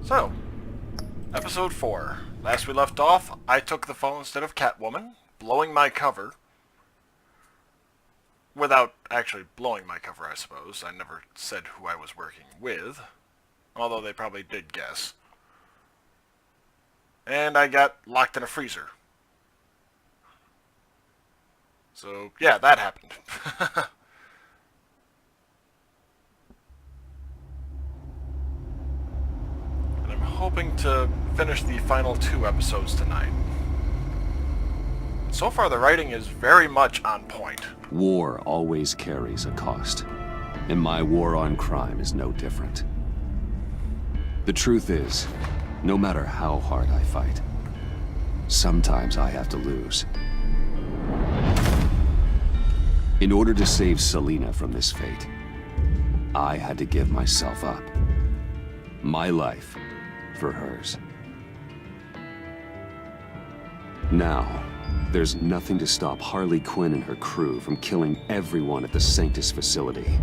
So, episode 4. Last we left off, I took the phone instead of Catwoman, blowing my cover. Without actually blowing my cover, I suppose. I never said who I was working with. Although they probably did guess. And I got locked in a freezer. So, yeah, that happened. And I'm hoping to finish the final 2 episodes tonight. So far, the writing is very much on point. War always carries a cost, and my war on crime is no different. The truth is, no matter how hard I fight, sometimes I have to lose. In order to save Selina from this fate, I had to give myself up. My life for hers. Now, there's nothing to stop Harley Quinn and her crew from killing everyone at the Sanctus facility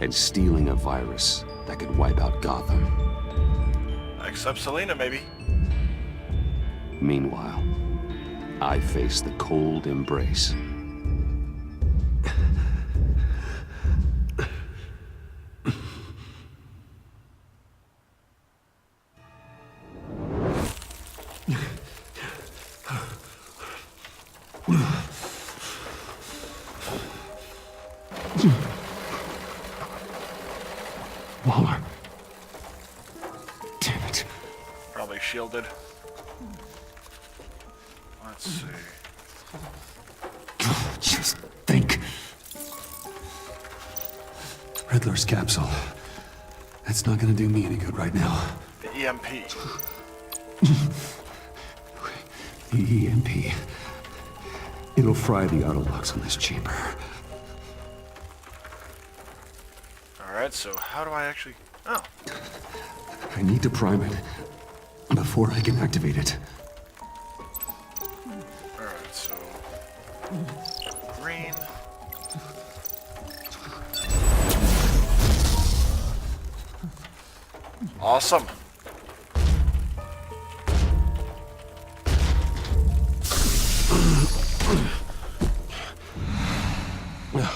and stealing a virus that could wipe out Gotham. Except Selina, maybe. Meanwhile, I face the cold embrace. Waller. Damn it. Probably shielded. Let's see. Just think. Riddler's capsule. That's not gonna do me any good right now. The EMP. The EMP. It'll fry the auto locks on this chamber. Alright, so how do I actually... Oh. I need to prime it before I can activate it. Alright, so... Green. Awesome.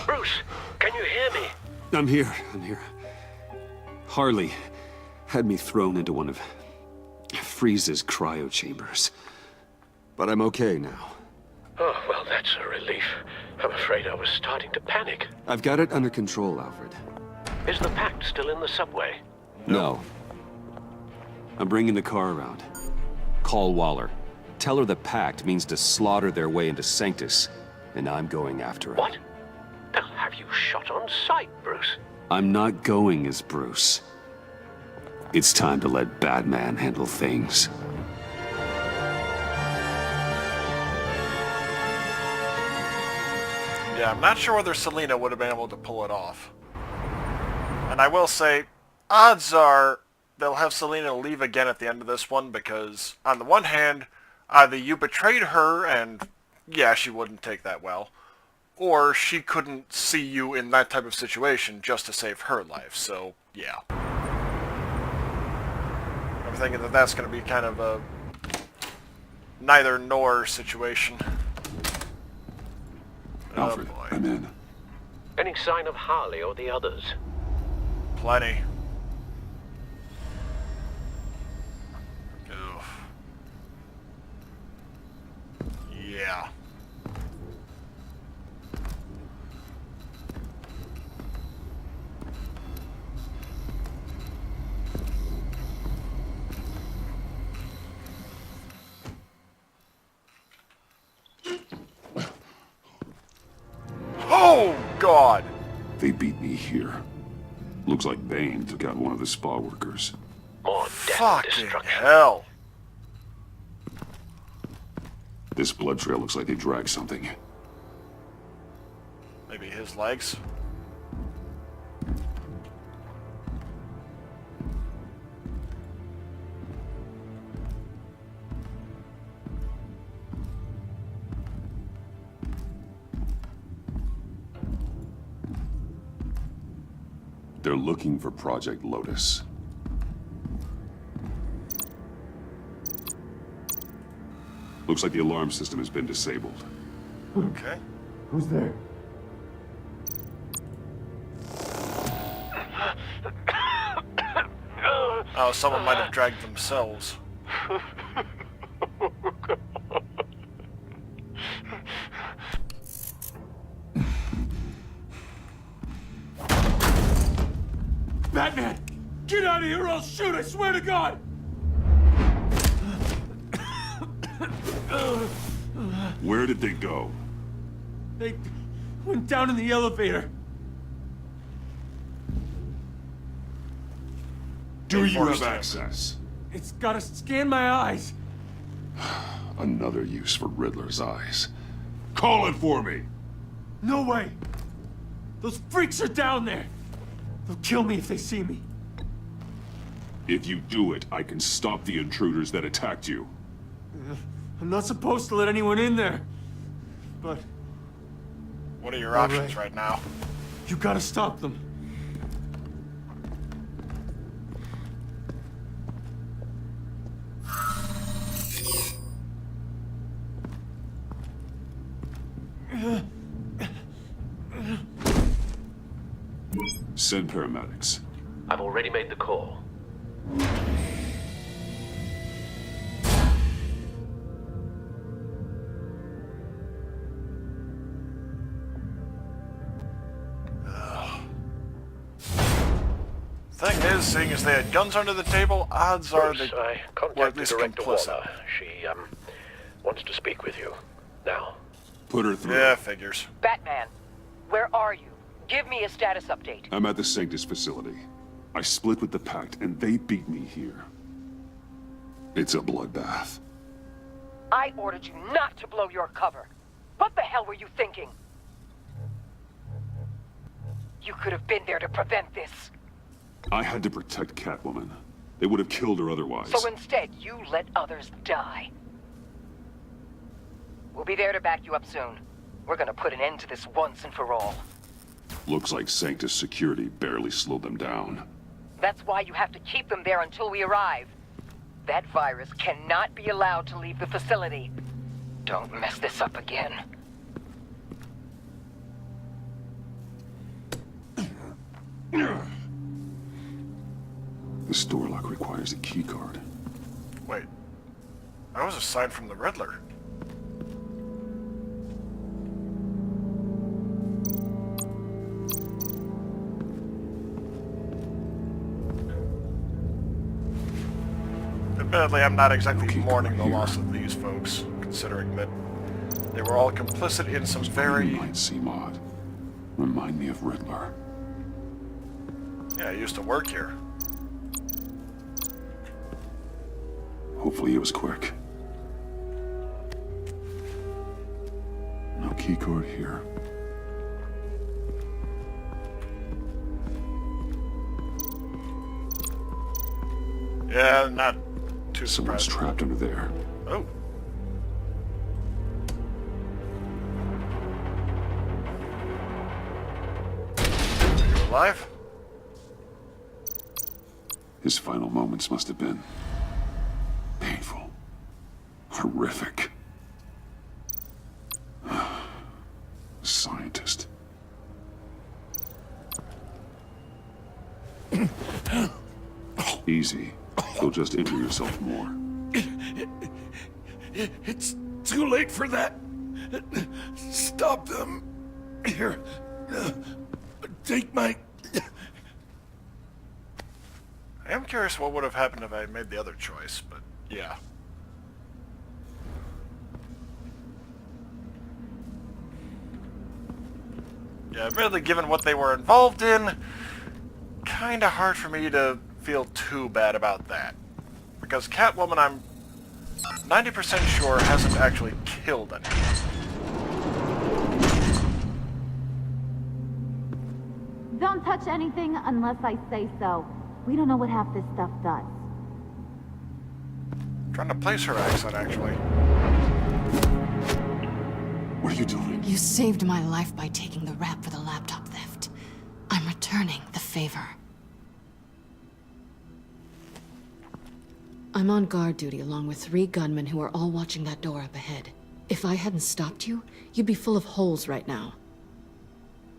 Bruce, can you hear me? I'm here. Harley had me thrown into one of Freeze's cryo chambers. But I'm okay now. Oh, well, that's a relief. I'm afraid I was starting to panic. I've got it under control, Alfred. Is the pact still in the subway? No. I'm bringing the car around. Call Waller. Tell her the pact means to slaughter their way into Sanctus, and I'm going after it. What? They'll have you shot on sight, Bruce. I'm not going as Bruce. It's time to let Batman handle things. Yeah, I'm not sure whether Selina would have been able to pull it off. And I will say, odds are they'll have Selina leave again at the end of this one because, on the one hand, either you betrayed her and, yeah, she wouldn't take that well, or she couldn't see you in that type of situation just to save her life, so, yeah. I'm thinking that that's going to be kind of a neither nor situation. Alfred, boy. I'm in. Any sign of Harley or the others? Plenty. Oof. Yeah. Oh, God! They beat me here. Looks like Bane took out one of the spa workers. More death and Fucking destruction. hell. This blood trail looks like they dragged something. Maybe his legs? They're looking for Project Lotus. Looks like the alarm system has been disabled. Okay. Who's there? Oh, someone might have dragged themselves. Batman! Get out of here or I'll shoot, I swear to God! Where did they go? They went down in the elevator. Do you forced have him. access? It's gotta scan my eyes. Another use for Riddler's eyes. Call it for me! No way! Those freaks are down there! They'll kill me if they see me. If you do it, I can stop the intruders that attacked you. I'm not supposed to let anyone in there. But What are your All options right. right now? you gotta stop them. Send paramedics. I've already made the call. Thing is, seeing as they had guns under the table, odds are Bruce, they I were at contacted least Director complicit. Waller. She, wants to speak with you. Now. Put her through. Yeah, figures. Batman, where are you? Give me a status update. I'm at the Sanctus facility. I split with the Pact, and they beat me here. It's a bloodbath. I ordered you not to blow your cover. What the hell were you thinking? You could have been there to prevent this. I had to protect Catwoman. They would have killed her otherwise. So instead, you let others die. We'll be there to back you up soon. We're gonna put an end to this once and for all. Looks like Sanctus security barely slowed them down. That's why you have to keep them there until we arrive. That virus cannot be allowed to leave the facility. Don't mess this up again. This door lock requires a keycard. Wait. I was assigned from the Riddler. Admittedly, I'm not exactly Okay, mourning the here. loss of these folks, considering that they were all complicit in some You very... might seem odd. Remind me of Riddler. Yeah, I used to work here. Hopefully it was quick. No keycard here. Yeah, not too Someone's surprised. trapped under there. Oh. Are you alive? His final moments must have been painful, horrific. Scientist. Easy. You'll just injure yourself more. It's too late for that. Stop them. Here. Take my... I am curious what would have happened if I had made the other choice, but yeah. Yeah, really, given what they were involved in, kinda hard for me to feel too bad about that. Because Catwoman, I'm 90% sure, hasn't actually killed anyone. Don't touch anything unless I say so. We don't know what half this stuff does. Trying to place her accent, actually. What are you doing? You saved my life by taking the rap for the laptop theft. I'm returning the favor. I'm on guard duty along with 3 gunmen who are all watching that door up ahead. If I hadn't stopped you, you'd be full of holes right now.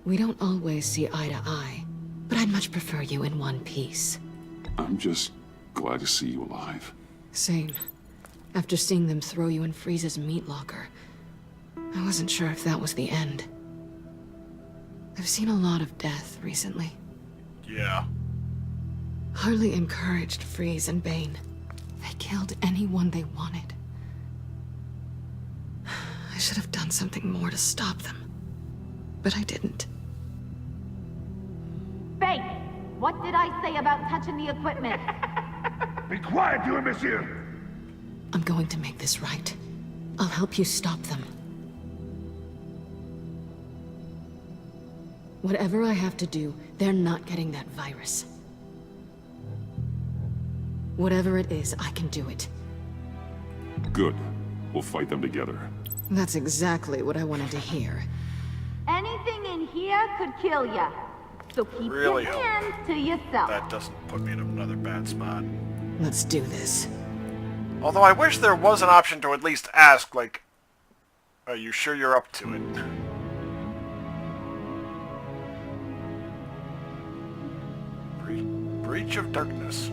We don't always see eye to eye, but I'd much prefer you in one piece. I'm just glad to see you alive. Same. After seeing them throw you in Freeze's meat locker, I wasn't sure if that was the end. I've seen a lot of death recently. Yeah. Harley encouraged Freeze and Bane. They killed anyone they wanted. I should have done something more to stop them. But I didn't. Bane, what did I say about touching the equipment? Be quiet, you imbecile! I'm going to make this right. I'll help you stop them. Whatever I have to do, they're not getting that virus. Whatever it is, I can do it. Good. We'll fight them together. That's exactly what I wanted to hear. Anything in here could kill ya. So keep Really your hope hands to yourself. that doesn't put me in another bad spot. Let's do this. Although I wish there was an option to at least ask, like, are you sure you're up to it? Breach of Darkness.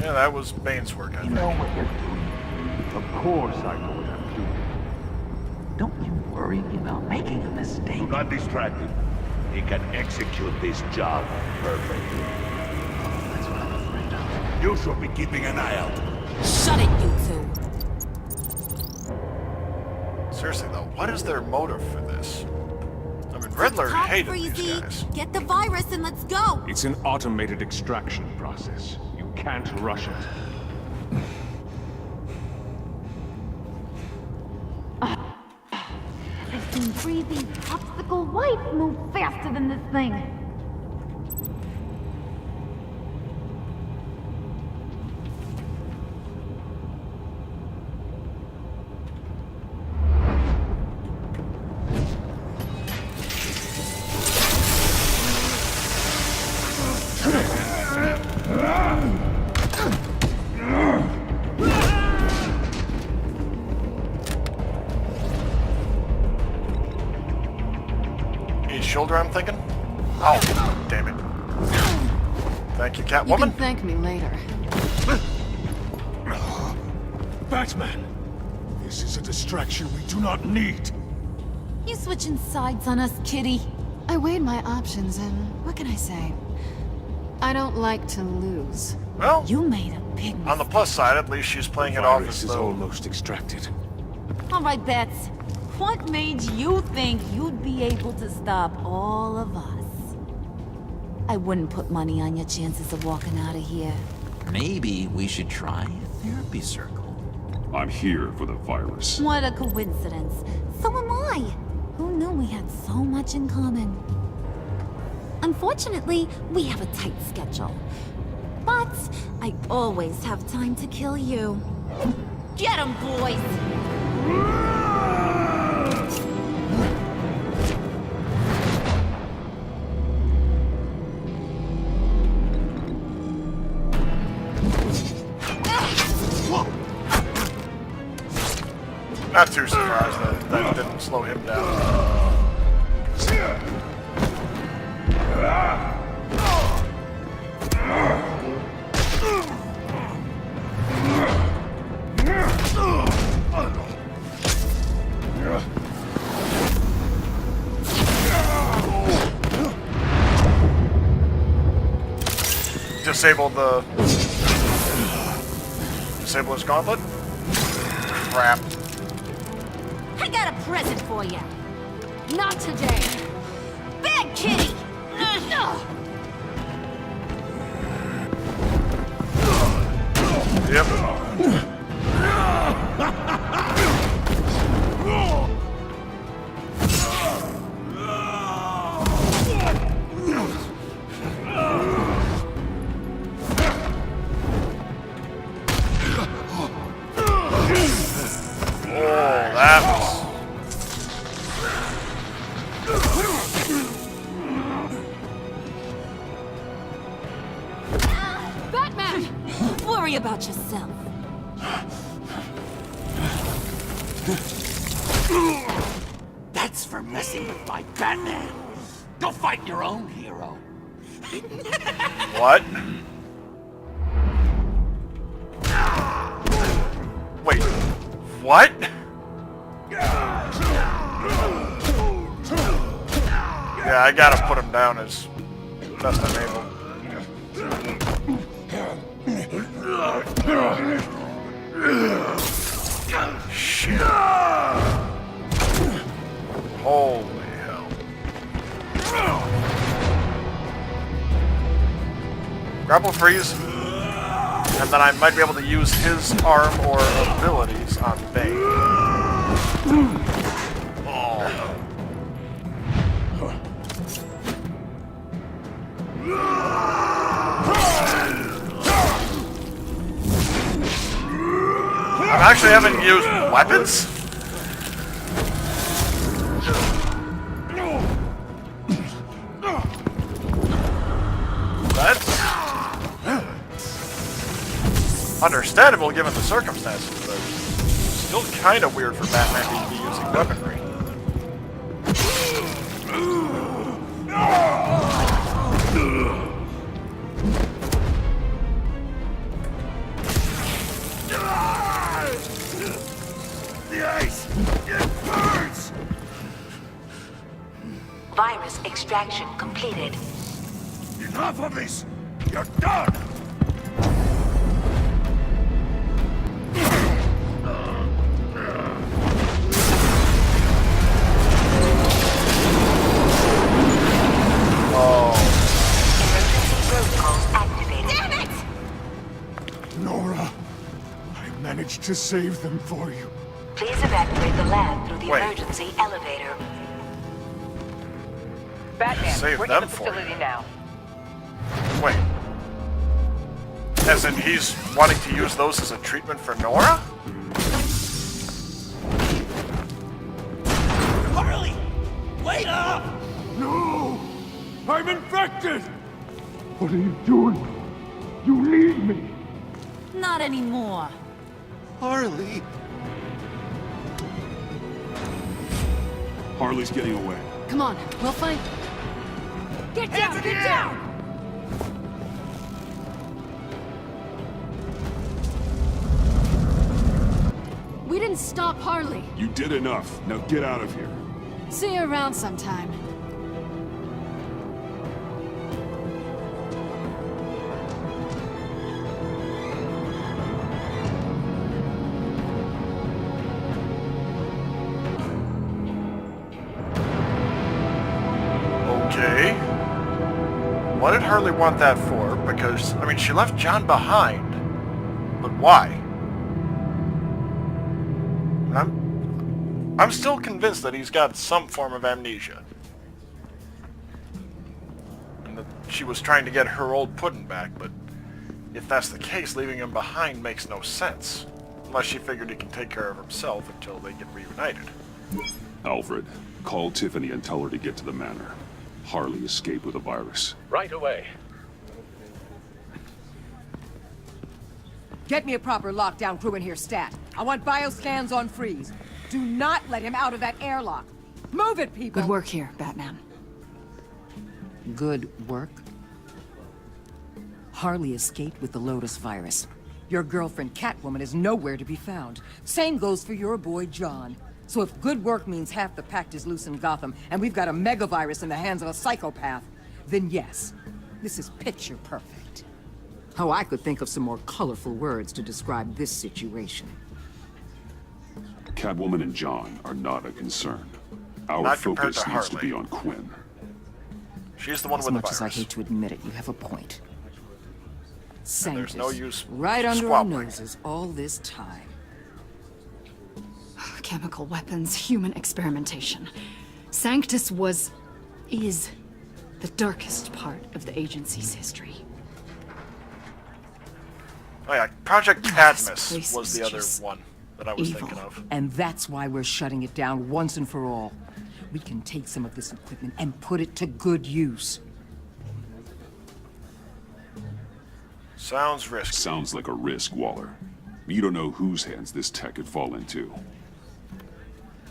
Yeah, that was Bane's work, I think. You know what you're doing. Of course I know what I'm doing. Don't you worry about making a mistake. Do not distract him. He can execute this job perfectly. That's what I'm afraid of. You should be keeping an eye out. Shut it, you two! Seriously though, what is their motive for this? I mean, Riddler hated these guys. Get the virus and let's go! It's an automated extraction process. You can't rush it. I've seen Freezy's popsicle wife move faster than this thing. Shoulder, I'm thinking? Oh, damn it. Thank you, You can Catwoman. thank me later. Batman! This is a distraction we do not need. You switching sides on us, kitty? I weighed my options and what can I say? I don't like to lose. Well, You made a big mistake. on the plus side, at least she's playing it off Virus as is though... almost extracted. All right, Bets. What made you think you'd be able to stop all of us? I wouldn't put money on your chances of walking out of here. Maybe we should try a therapy circle. I'm here for the virus. What a coincidence. So am I. Who knew we had so much in common? Unfortunately, we have a tight schedule. But I always have time to kill you. Get 'em, boys! Not too surprised that that didn't slow him down. Disable his gauntlet? Crap. I got a present for you. Not today. Bad kitty! Yep. Oh, that was... worry about yourself. That's for messing with my Batman. Go fight your own hero. What? Wait. What? Yeah, I gotta put him down as best I'm able. Shit. Holy hell. Grapple freeze. And then I might be able to use his arm or abilities on Bane. Oh. I actually haven't used weapons? That's understandable given the circumstances, but still kind of weird for Batman to be using weaponry. The ice! It burns! Virus extraction completed. Enough of this! You're done! Nora, I managed to save them for you. Please evacuate the lab through the emergency elevator. Batman, Save we're in them the for facility now. Wait. As in he's wanting to use those as a treatment for Nora? Harley! Wait up! No! I'm infected! What are you doing? You need me! Not anymore. Harley! Harley's getting away. Come on, we'll find... Get down! Get down! We didn't stop Harley. You did enough. Now get out of here. See you around sometime. Okay. What did Harley want that for? Because, I mean, she left John behind. But why? I'm still convinced that he's got some form of amnesia. And that she was trying to get her old pudding back, but if that's the case, leaving him behind makes no sense. Unless she figured he can take care of himself until they get reunited. Alfred, call Tiffany and tell her to get to the manor. Harley escaped with a virus. Right away. Get me a proper lockdown crew in here, stat. I want bioscans on freeze. Do not let him out of that airlock. Move it, people! Good work here, Batman. Good work? Harley escaped with the Lotus virus. Your girlfriend, Catwoman, is nowhere to be found. Same goes for your boy, John. So if good work means half the pact is loose in Gotham, and we've got a megavirus in the hands of a psychopath, then yes, this is picture perfect. Oh, I could think of some more colorful words to describe this situation. Catwoman and John are not a concern. Our Not compared focus to needs to Harley. be on Quinn. She's the one As with the much as I virus. hate to admit it, you have a point. there's no use right under our squabbling. noses all this time. Chemical weapons, human experimentation. Sanctus is the darkest part of the agency's history. Oh yeah, Project This Cadmus place was is the other just one that I was evil. thinking of. And that's why we're shutting it down once and for all. We can take some of this equipment and put it to good use. Sounds risky. Sounds like a risk, Waller. You don't know whose hands this tech could fall into.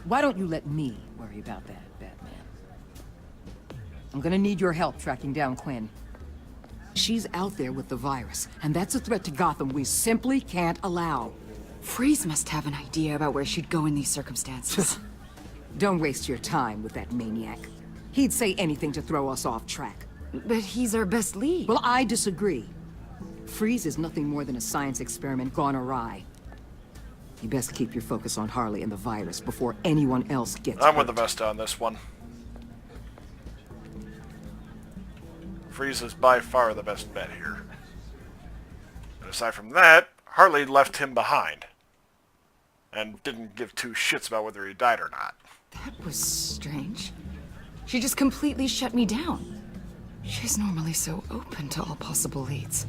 Why don't you let me worry about that, Batman? I'm gonna need your help tracking down Quinn. She's out there with the virus, and that's a threat to Gotham we simply can't allow. Freeze must have an idea about where she'd go in these circumstances. Don't waste your time with that maniac. He'd say anything to throw us off track. But he's our best lead. Well, I disagree. Freeze is nothing more than a science experiment gone awry. You best keep your focus on Harley and the virus before anyone else gets I'm hurt. with the Vesta on this one. Freeze is by far the best bet here. And aside from that, Harley left him behind. And didn't give two shits about whether he died or not. That was strange. She just completely shut me down. She's normally so open to all possible leads.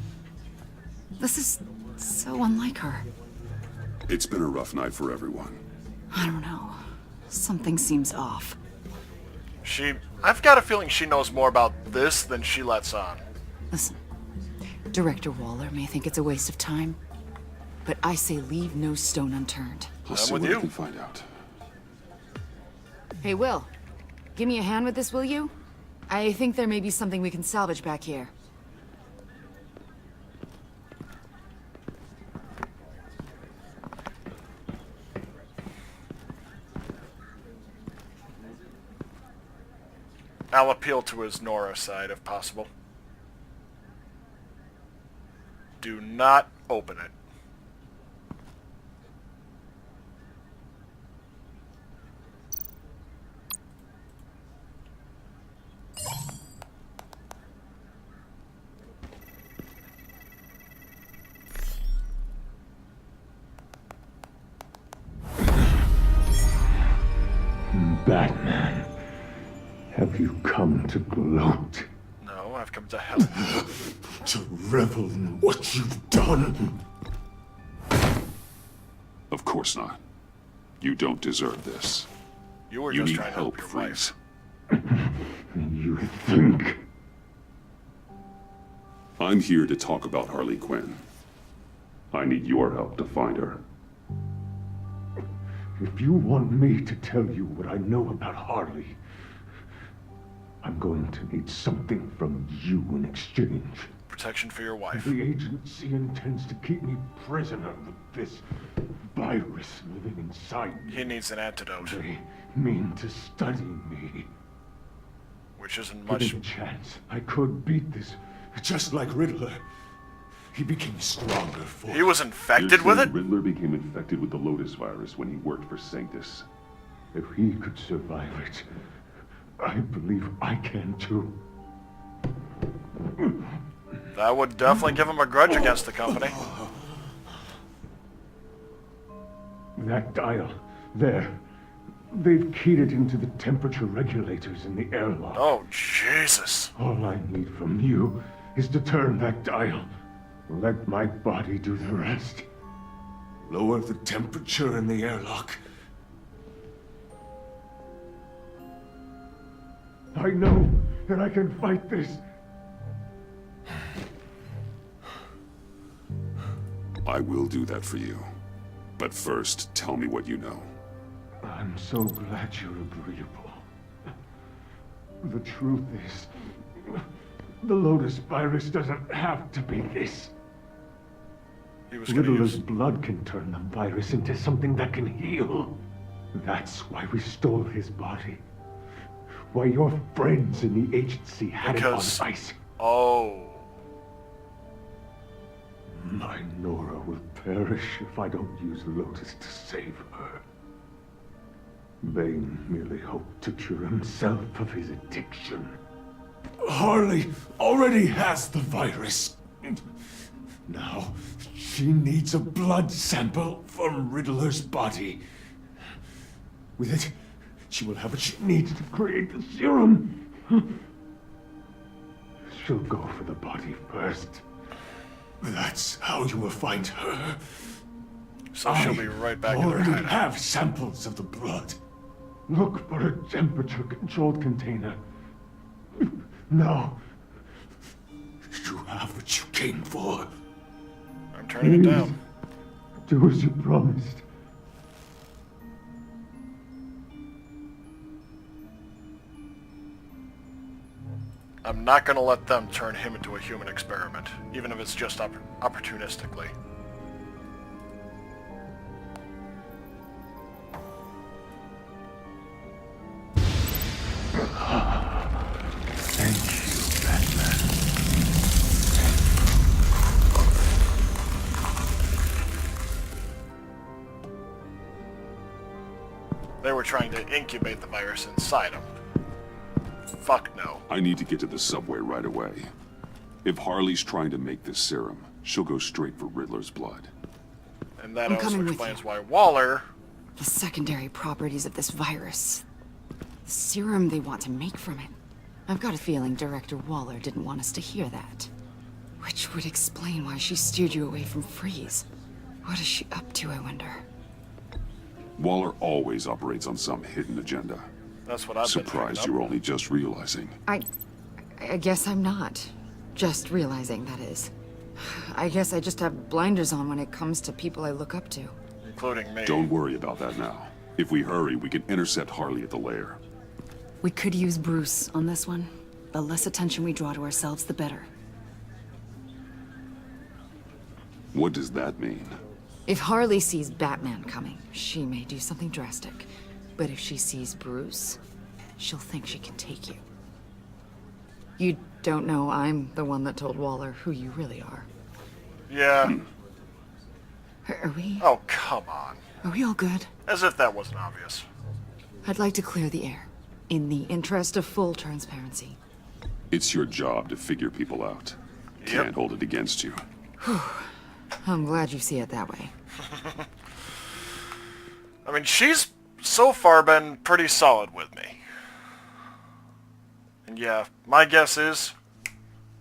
This is so unlike her. It's been a rough night for everyone. I don't know. Something seems off. I've got a feeling she knows more about this than she lets on. Listen, Director Waller may think it's a waste of time, but I say leave no stone unturned. I'll see what I can find out. Hey, Will. Give me a hand with this, will you? I think there may be something we can salvage back here. I'll appeal to his Nora side if possible. Do not open it. Batman, have you come to gloat? No, I've come to help. To revel in what you've done? Of course not. You don't deserve this. You were You just need trying to help, help your Freeze. You think? I'm here to talk about Harley Quinn. I need your help to find her. If you want me to tell you what I know about Harley, I'm going to need something from you in exchange. Protection for your wife. The agency intends to keep me prisoner with this virus living inside me. He needs an antidote. They mean to study me. Which isn't much. Given a chance, I could beat this, just like Riddler. He became stronger for... He was infected with it? Riddler became infected with the Lotus virus when he worked for Sanctus. If he could survive it, I believe I can too. That would definitely give him a grudge against the company. That dial, there. They've keyed it into the temperature regulators in the airlock. Oh, Jesus. All I need from you is to turn that dial. Let my body do the rest. Lower the temperature in the airlock. I know that I can fight this. I will do that for you. But first, tell me what you know. I'm so glad you're agreeable. The truth is, the Lotus virus doesn't have to be this. Riddler's blood can turn the virus into something that can heal. That's why we stole his body. Why your friends in the agency had it on ice. Oh. My Nora will perish if I don't use Lotus to save her. Bane merely hoped to cure himself of his addiction. Harley already has the virus. Now, she needs a blood sample from Riddler's body. With it, she will have what she needs to create the serum. She'll go for the body first. That's how you will find her. So she'll be right back in her already hideout. have samples of the blood. Look for a temperature-controlled container. Now, you have what you came for. I'm turning it down. Do as you promised. I'm not gonna let them turn him into a human experiment, even if it's just opportunistically. Thank you, Batman. They were trying to incubate the virus inside him. Fuck no. I need to get to the subway right away. If Harley's trying to make this serum, she'll go straight for Riddler's blood. And that I'm also coming with explains you. why Waller... The secondary properties of this virus. The serum they want to make from it. I've got a feeling Director Waller didn't want us to hear that. Which would explain why she steered you away from Freeze. What is she up to, I wonder? Waller always operates on some hidden agenda. That's what I've been Surprised picking you're up. only just realizing. I guess I'm not. Just realizing, that is. I guess I just have blinders on when it comes to people I look up to. Including me. Don't worry about that now. If we hurry, we can intercept Harley at the lair. We could use Bruce on this one. The less attention we draw to ourselves, the better. What does that mean? If Harley sees Batman coming, she may do something drastic. But if she sees Bruce, she'll think she can take you. You don't know I'm the one that told Waller who you really are. Yeah. Are we? Oh, come on. Are we all good? As if that wasn't obvious. I'd like to clear the air, in the interest of full transparency. It's your job to figure people out. Can't hold it against you. I'm glad you see it that way. I mean, she's so far been pretty solid with me. And yeah, my guess is...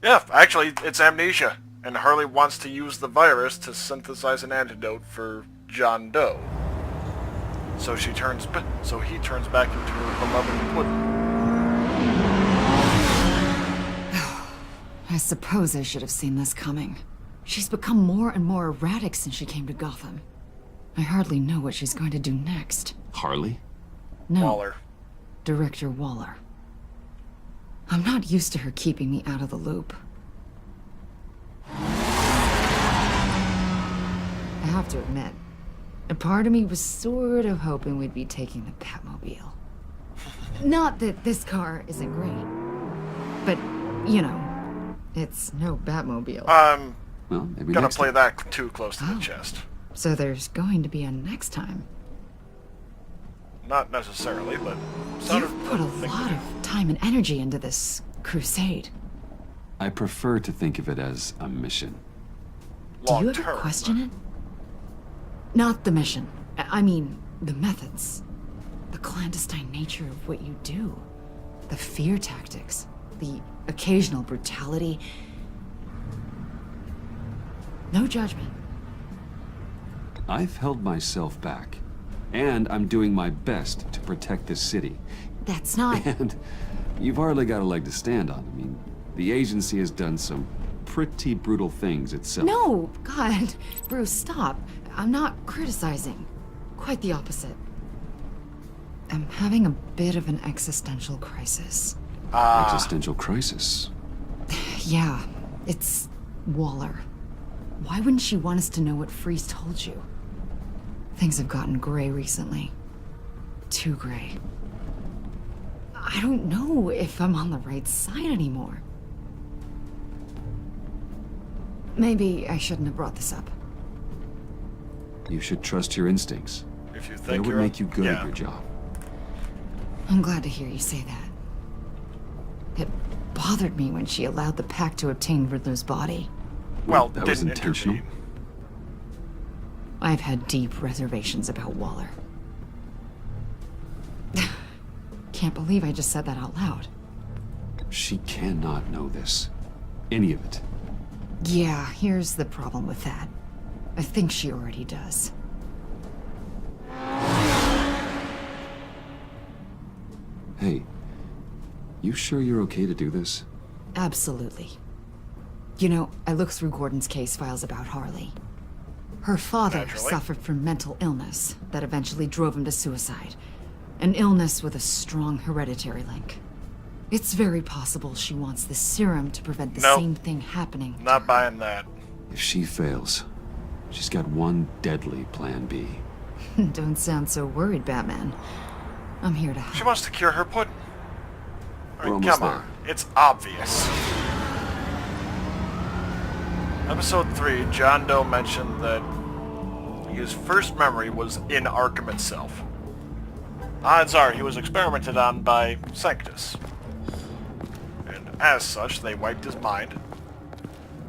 Yeah, actually, it's amnesia. And Harley wants to use the virus to synthesize an antidote for John Doe. So he turns back into her beloved Puddin'. I suppose I should have seen this coming. She's become more and more erratic since she came to Gotham. I hardly know what she's going to do next. Harley? No. Waller. Director Waller. I'm not used to her keeping me out of the loop. I have to admit, a part of me was sort of hoping we'd be taking the Batmobile. Not that this car isn't great, but, you know, it's no Batmobile. Well, maybe Gonna next play time. that too close to the chest. So there's going to be a next time. Not necessarily, but... You've put a lot of time and energy into this crusade. I prefer to think of it as a mission. Do you ever question it? Not the mission. I mean, the methods. The clandestine nature of what you do. The fear tactics. The occasional brutality. No judgment. I've held myself back. And I'm doing my best to protect this city. That's not... And you've hardly got a leg to stand on. I mean, the agency has done some pretty brutal things itself. No! God. Bruce, stop. I'm not criticizing. Quite the opposite. I'm having a bit of an existential crisis. Existential crisis? Yeah, it's Waller. Why wouldn't she want us to know what Freeze told you? Things have gotten gray recently. Too gray. I don't know if I'm on the right side anymore. Maybe I shouldn't have brought this up. You should trust your instincts. If you They think would you're... make you good at your job. I'm glad to hear you say that. It bothered me when she allowed the pack to obtain Riddler's body. Well, that was didn't intentional. intervene. I've had deep reservations about Waller. Can't believe I just said that out loud. She cannot know this. Any of it. Yeah, here's the problem with that. I think she already does. Hey, you sure you're okay to do this? Absolutely. You know, I looked through Gordon's case files about Harley. Her father Naturally. suffered from mental illness that eventually drove him to suicide. An illness with a strong hereditary link. It's very possible she wants this serum to prevent the Nope. same thing happening. Not buying that. If she fails, she's got one deadly plan B. Don't sound so worried, Batman. I'm here to help. She wants to cure her pudding. We're almost Come on. It's obvious. Episode 3, John Doe mentioned that his first memory was in Arkham itself. Odds are he was experimented on by Sanctus. And as such, they wiped his mind.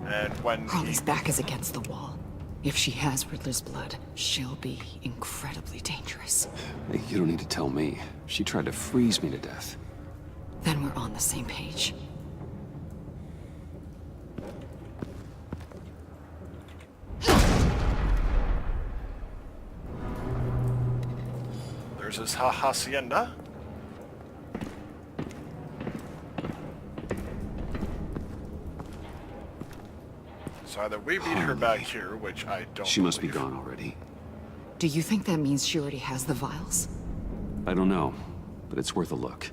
And when Harley's back is against the wall. If she has Riddler's blood, she'll be incredibly dangerous. Hey, you don't need to tell me. She tried to freeze me to death. Then we're on the same page. there's his hacienda. So either we beat her back here, which I don't She must be believe. gone already. Do you think that means she already has the vials? I don't know, but it's worth a look.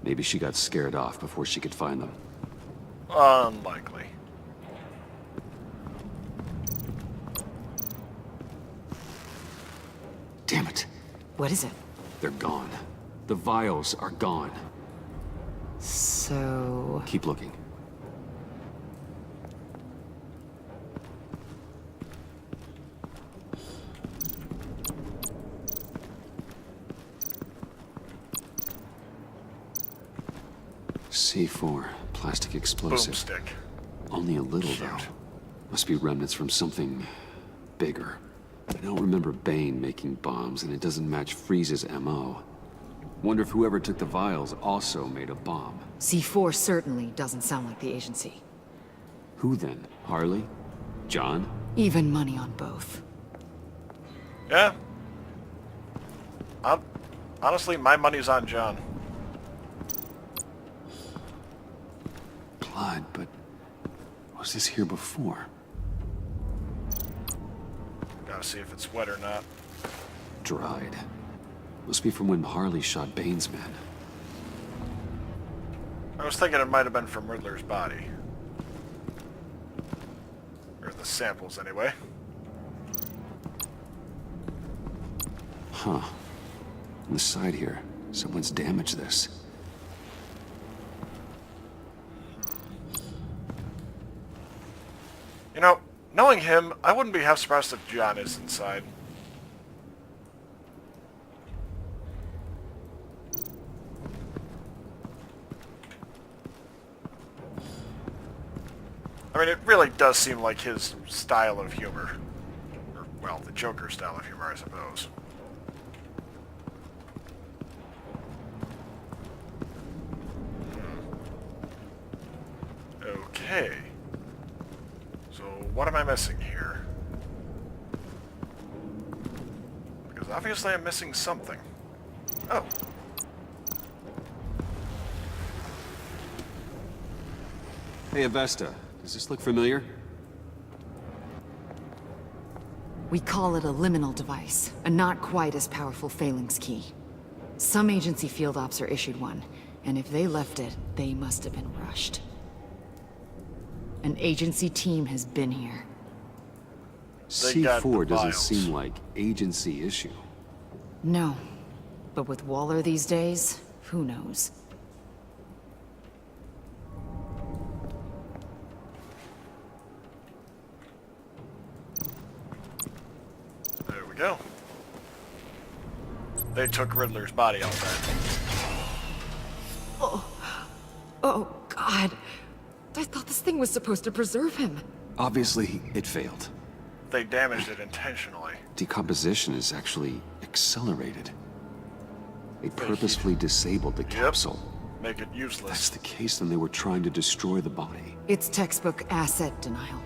Maybe she got scared off before she could find them. Unlikely. Damn it. What is it? They're gone. The vials are gone. So... Keep looking. C4, plastic explosive. Boomstick. Only a little, though. Must be remnants from something bigger. I don't remember Bane making bombs, and it doesn't match Freeze's MO. Wonder if whoever took the vials also made a bomb. C4 certainly doesn't sound like the agency. Who then? Harley? John? Even money on both. Yeah. Honestly, my money's on John. Blood, but was this here before? Gotta see if it's wet or not. Dried. Must be from when Harley shot Bane's men. I was thinking it might have been from Riddler's body. Or the samples, anyway. Huh. On the side here, someone's damaged this. You know, knowing him, I wouldn't be half surprised if John is inside. I mean, it really does seem like his style of humor. Or, well, the Joker style of humor, I suppose. Okay. So, what am I missing here? Because obviously I'm missing something. Oh. Hey, Avesta. Does this look familiar? We call it a liminal device, a not quite as powerful phalanx key. Some agency field ops are issued one, and if they left it, they must have been rushed. An agency team has been here. C4 doesn't seem like agency issue. No. But with Waller these days, who knows? There we go. They took Riddler's body out then. Oh, God. I thought this thing was supposed to preserve him. Obviously, it failed. They damaged it intentionally. Decomposition is actually accelerated. They purposefully disabled the capsule. Make it useless. That's the case, then they were trying to destroy the body. It's textbook asset denial.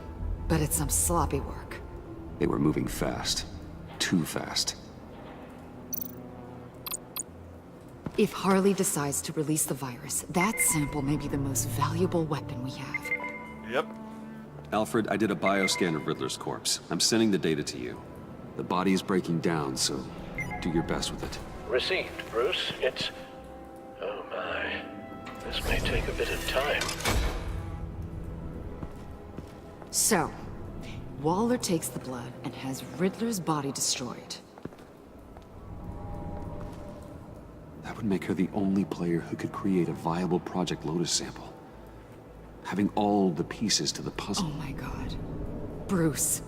But it's some sloppy work. They were moving fast. Too fast. If Harley decides to release the virus, that sample may be the most valuable weapon we have. Yep. Alfred, I did a bioscan of Riddler's corpse. I'm sending the data to you. The body is breaking down, so do your best with it. Received, Bruce. It's... Oh my. This may take a bit of time. So, Waller takes the blood and has Riddler's body destroyed. That would make her the only player who could create a viable Project Lotus sample. Having all the pieces to the puzzle. Oh my god. Bruce.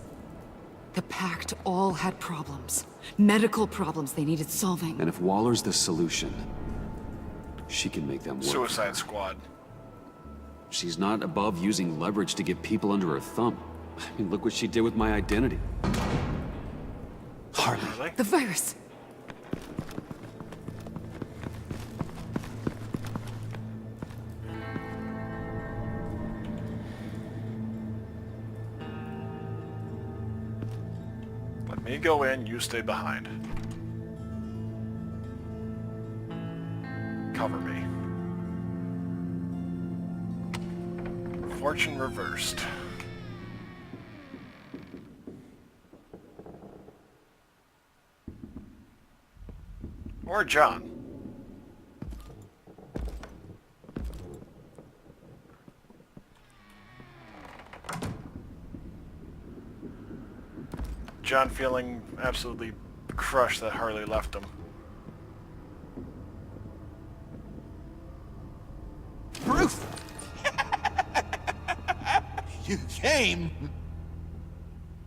The Pact all had problems. Medical problems they needed solving. And if Waller's the solution, she can make them work. Suicide Squad. She's not above using leverage to get people under her thumb. I mean, look what she did with my identity. Harley. Really? The virus. Let me go in, you stay behind. Cover me. Fortune reversed. Or John. John feeling absolutely crushed that Harley left him. Bruce! You came!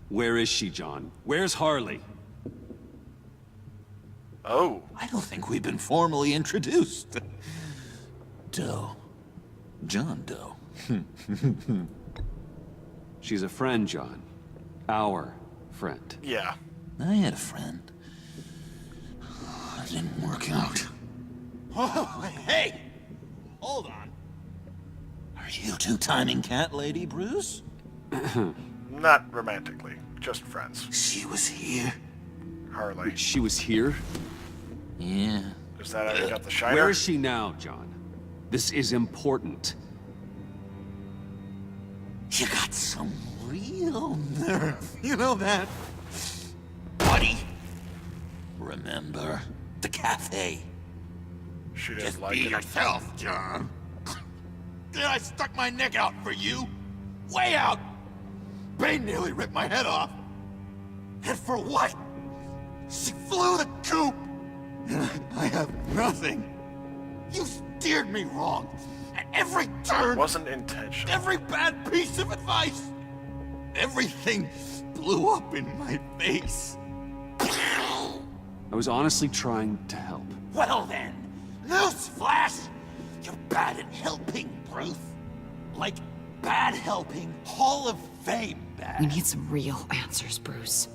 Where is she, John? Where's Harley? Oh. I don't think we've been formally introduced. Doe. John Doe. She's a friend, John. Our friend. Yeah. I had a friend. It didn't work out. Oh, hey! Hold on. Are you two timing cat lady, Bruce? Not romantically, just friends. She was here. Harley. She was here? Yeah. Is that how you got the shiner? Where is she now, John? This is important. You got some real nerve. You know that? Buddy? Remember the cafe? She didn't Just like be it. yourself, John. Then I stuck my neck out for you. Way out. Bane nearly ripped my head off. And for what? She flew the coop. And I have nothing. You steered me wrong. At every turn. Wasn't intentional. Every bad piece of advice. Everything blew up in my face. I was honestly trying to help. Well then, newsflash! You're bad at helping, Bruce. Like bad helping, Hall of Fame bad. We need some real answers, Bruce.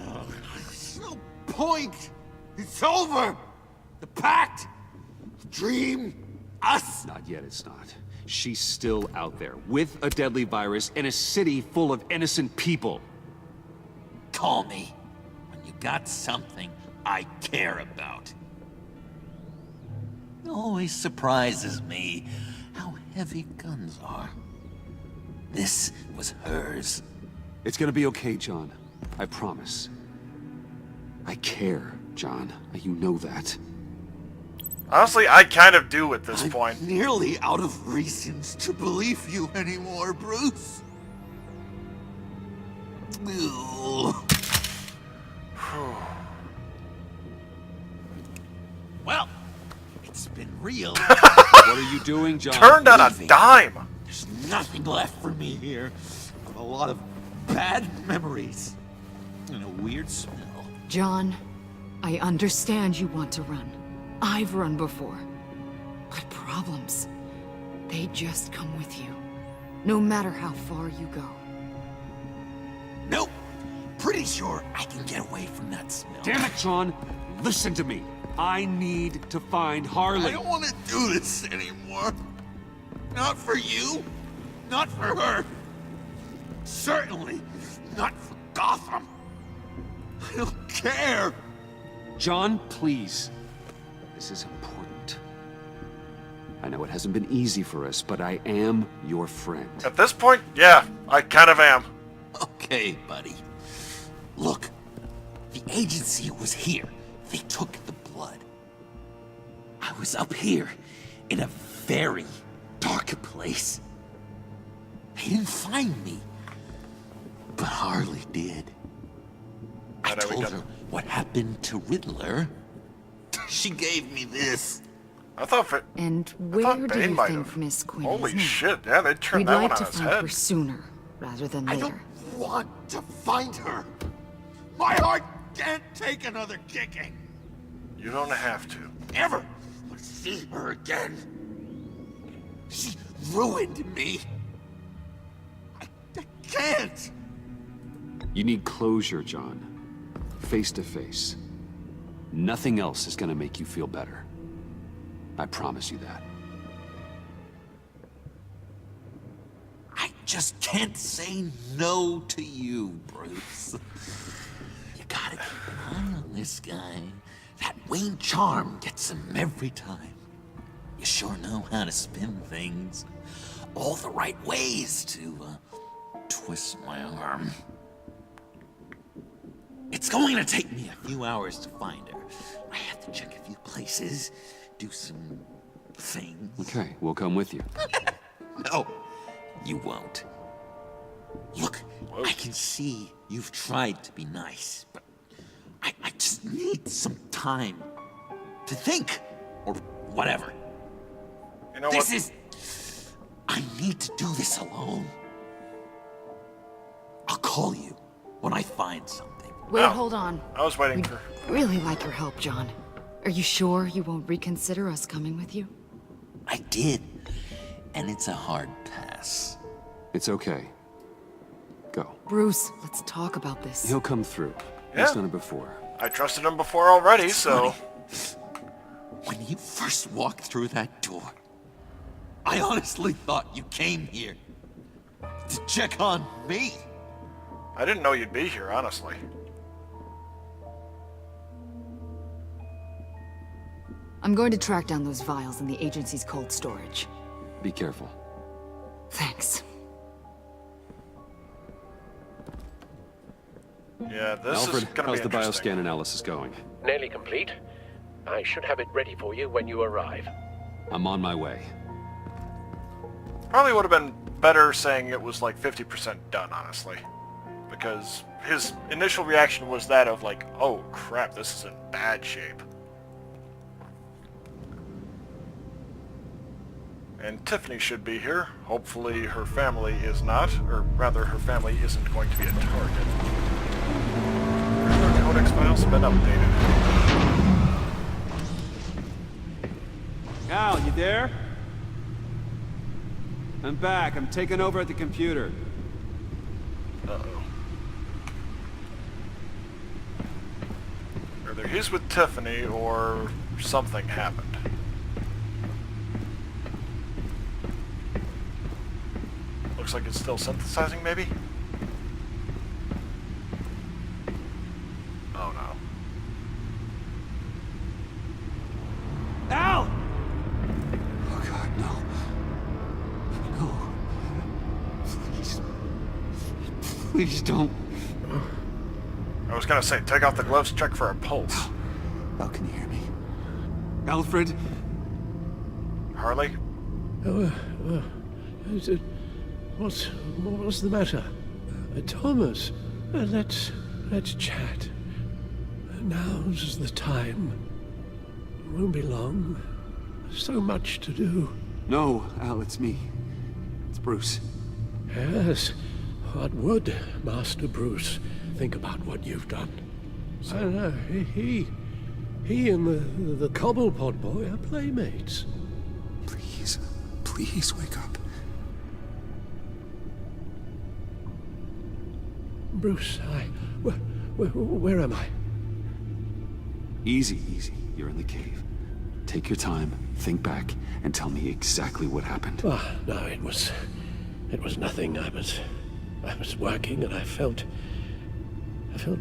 There's no point. It's over. The pact, the dream, us. Not yet, it's not. She's still out there, with a deadly virus, in a city full of innocent people. Call me when you got something I care about. It always surprises me how heavy guns are. This was hers. It's gonna be okay, John. I promise. I care, John. You know that. Honestly, I kind of do at this point. Nearly out of reasons to believe you anymore, Bruce. Well, it's been real. What are you doing, John? Turned on a dime. There's nothing left for me here. But a lot of bad memories. And a weird smell. John, I understand you want to run. I've run before. But problems, they just come with you. No matter how far you go. Nope. Pretty sure I can get away from that smell. Damn it, John! Listen to me. I need to find Harley. I don't want to do this anymore. Not for you. Not for her. Certainly not for Gotham. I don't care. John, please. This is important. I know it hasn't been easy for us, but I am your friend. At this point, yeah, I kind of am. Okay, buddy. Look, the agency was here. They took the blood. I was up here in a very dark place. They didn't find me, but Harley did. I told her what happened to Riddler. She gave me this. I thought. And where do you think Miss Quinn is Holy now? shit! Yeah, they turned We'd that like one to on its find head. her sooner rather than later. I don't want to find her. My heart can't take another kicking. You don't have to. Ever want to see her again. She ruined me. I can't. You need closure, John. Face to face. Nothing else is gonna make you feel better. I promise you that. I just can't say no to you, Bruce. You gotta keep an eye on this guy. That Wayne charm gets him every time. You sure know how to spin things. All the right ways to twist my arm. It's going to take me a few hours to find her. I have to check a few places, do some things. Okay, we'll come with you. No, you won't. Look, I can see you've tried to be nice, but I just need some time to think, or whatever. You know this is... I need to do this alone. I'll call you when I find something. Wait, hold on. I was waiting We'd for... really like your help, John. Are you sure you won't reconsider us coming with you? I did, and it's a hard pass. It's okay. Go. Bruce, let's talk about this. He'll come through. Yeah. He's done it before. I trusted him before already, It's so... funny. When you first walked through that door, I honestly thought you came here to check on me. I didn't know you'd be here, honestly. I'm going to track down those vials in the agency's cold storage. Be careful. Thanks. Yeah, this Alfred, is gonna how's be the interesting. bioscan analysis going? Nearly complete. I should have it ready for you when you arrive. I'm on my way. Probably would have been better saying it was like 50% done, honestly. Because his initial reaction was that of like, oh crap, this is in bad shape. And Tiffany should be here. Hopefully her family is not, or rather her family isn't going to be a target. Our codex files have been updated. Al, you there? I'm back. I'm taking over at the computer. Uh-oh. Either he's with Tiffany, or something happened. Looks like it's still synthesizing, maybe? Oh no. Al! Oh god, no. No. Please. Please don't. I was gonna say, take off the gloves, check for a pulse. Al, can you hear me? Alfred? Harley? What's the matter? Thomas, let's chat. Now's the time. It won't be long. So much to do. No, Al, it's me. It's Bruce. Yes. What would Master Bruce think about what you've done? I know. He and the Cobblepot boy are playmates. Please wake up. Bruce, where am I? Easy. You're in the cave. Take your time, think back, and tell me exactly what happened. Oh, no, it was nothing. I was working and I felt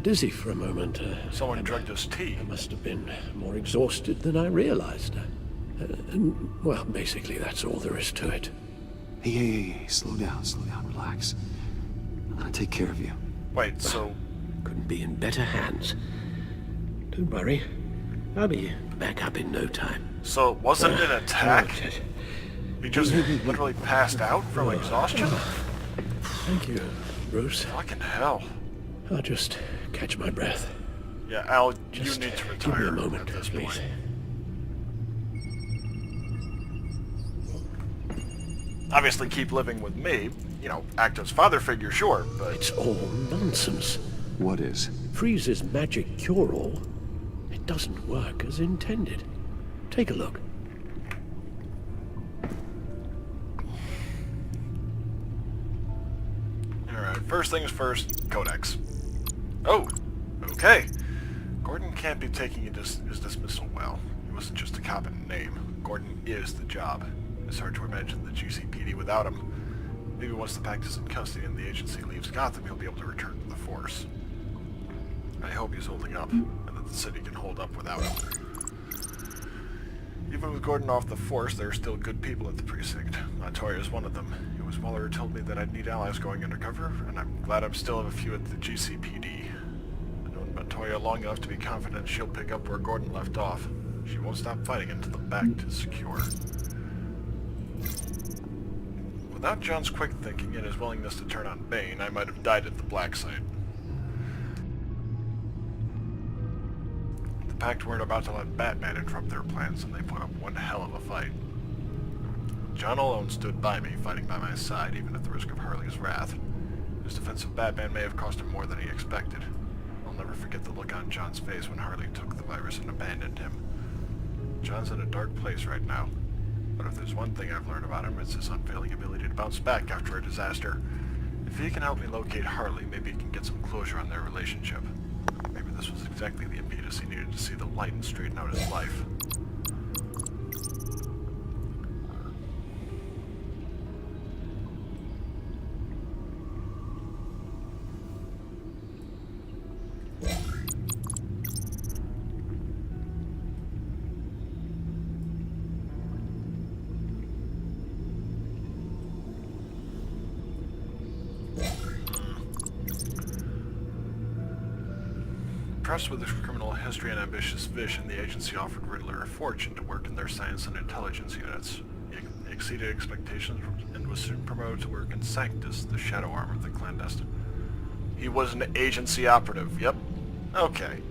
dizzy for a moment. Someone drugged his tea. I must have been more exhausted than I realized. Well, basically, that's all there is to it. Hey, slow down, relax. I'll take care of you. Wait, so... Couldn't be in better hands. Don't worry. I'll be back up in no time. So it wasn't an attack? He just literally passed out from exhaustion? Thank you, Bruce. Fucking hell. I'll just catch my breath. Yeah, Al, Just you need to give me retire a moment, at this please. point. Obviously keep living with me, you know, act as father figure, sure, but... It's all nonsense. What is? Freeze's magic cure-all. It doesn't work as intended. Take a look. Alright, first things first, Codex. Oh, okay. Gordon can't be taking his dismissal well. He wasn't just a cop in name. Gordon is the job. It's hard to imagine the GCPD without him. Maybe once the Pact is in custody and the agency leaves Gotham, he'll be able to return to the Force. I hope he's holding up, and that the city can hold up without him. Even with Gordon off the Force, there are still good people at the precinct. Montoya is one of them. It was Waller who told me that I'd need allies going undercover, and I'm glad I'm still have a few at the GCPD. I've known Montoya long enough to be confident she'll pick up where Gordon left off. She won't stop fighting until the Pact is secure. Without John's quick thinking and his willingness to turn on Bane, I might have died at the black site. The Pact weren't about to let Batman interrupt their plans, and they put up one hell of a fight. John alone stood by me, fighting by my side, even at the risk of Harley's wrath. His defense of Batman may have cost him more than he expected. I'll never forget the look on John's face when Harley took the virus and abandoned him. John's in a dark place right now. But if there's one thing I've learned about him, it's his unfailing ability to bounce back after a disaster. If he can help me locate Harley, maybe he can get some closure on their relationship. Maybe this was exactly the impetus he needed to see the light and straighten out his life. Impressed with his criminal history and ambitious vision, the agency offered Riddler a fortune to work in their science and intelligence units. He exceeded expectations and was soon promoted to work in Sanctus, the shadow arm of the clandestine. He was an agency operative, yep. Okay.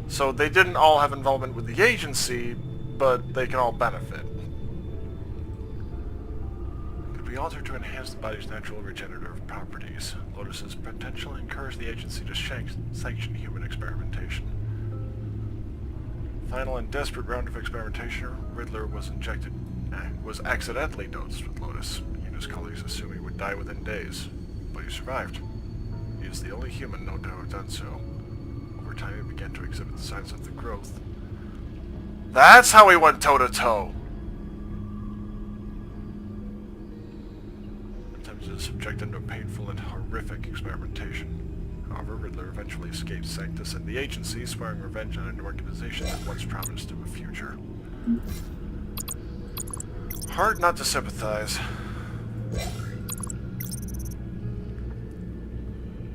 So they didn't all have involvement with the agency, but they can all benefit. Could be altered to enhance the body's natural regenerative properties. Lotus's potential encouraged the agency to sanction human experimentation. Final and desperate round of experimentation, Riddler was accidentally dosed with Lotus. He and his colleagues assumed he would die within days, but he survived. He is the only human known to have done so. Over time, he began to exhibit the signs of the growth. That's how he went toe-to-toe! Attempted to subject him to painful and horrific experimentation. However, Riddler eventually escaped Sanctus and the agency, swearing revenge on an organization that once promised him a future. Hard not to sympathize.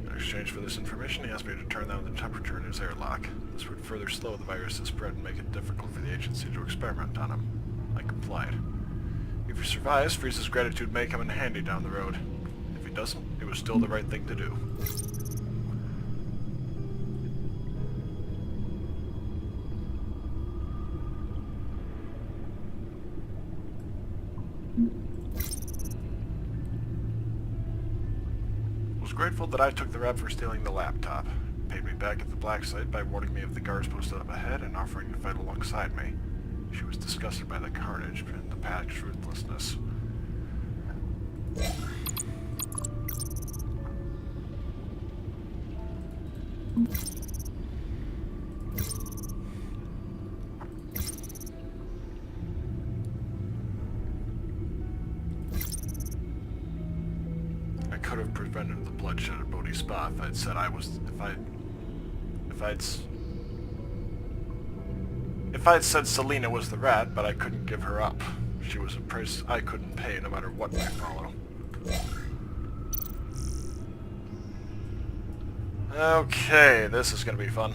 In exchange for this information, he asked me to turn down the temperature in his airlock. This would further slow the virus's spread and make it difficult for the agency to experiment on him. I complied. If he survives, Freeze's gratitude may come in handy down the road. If he doesn't, it was still the right thing to do. Was grateful that I took the rap for stealing the laptop. Paid me back at the black site by warning me of the guards posted up ahead and offering to fight alongside me. She was disgusted by the carnage and the Pact's ruthlessness. I could have prevented the bloodshed at Bodhi Spa if I'd said I was... If I had said Selena was the rat, but I couldn't give her up. She was a price I couldn't pay no matter what I follow. Okay, this is gonna be fun.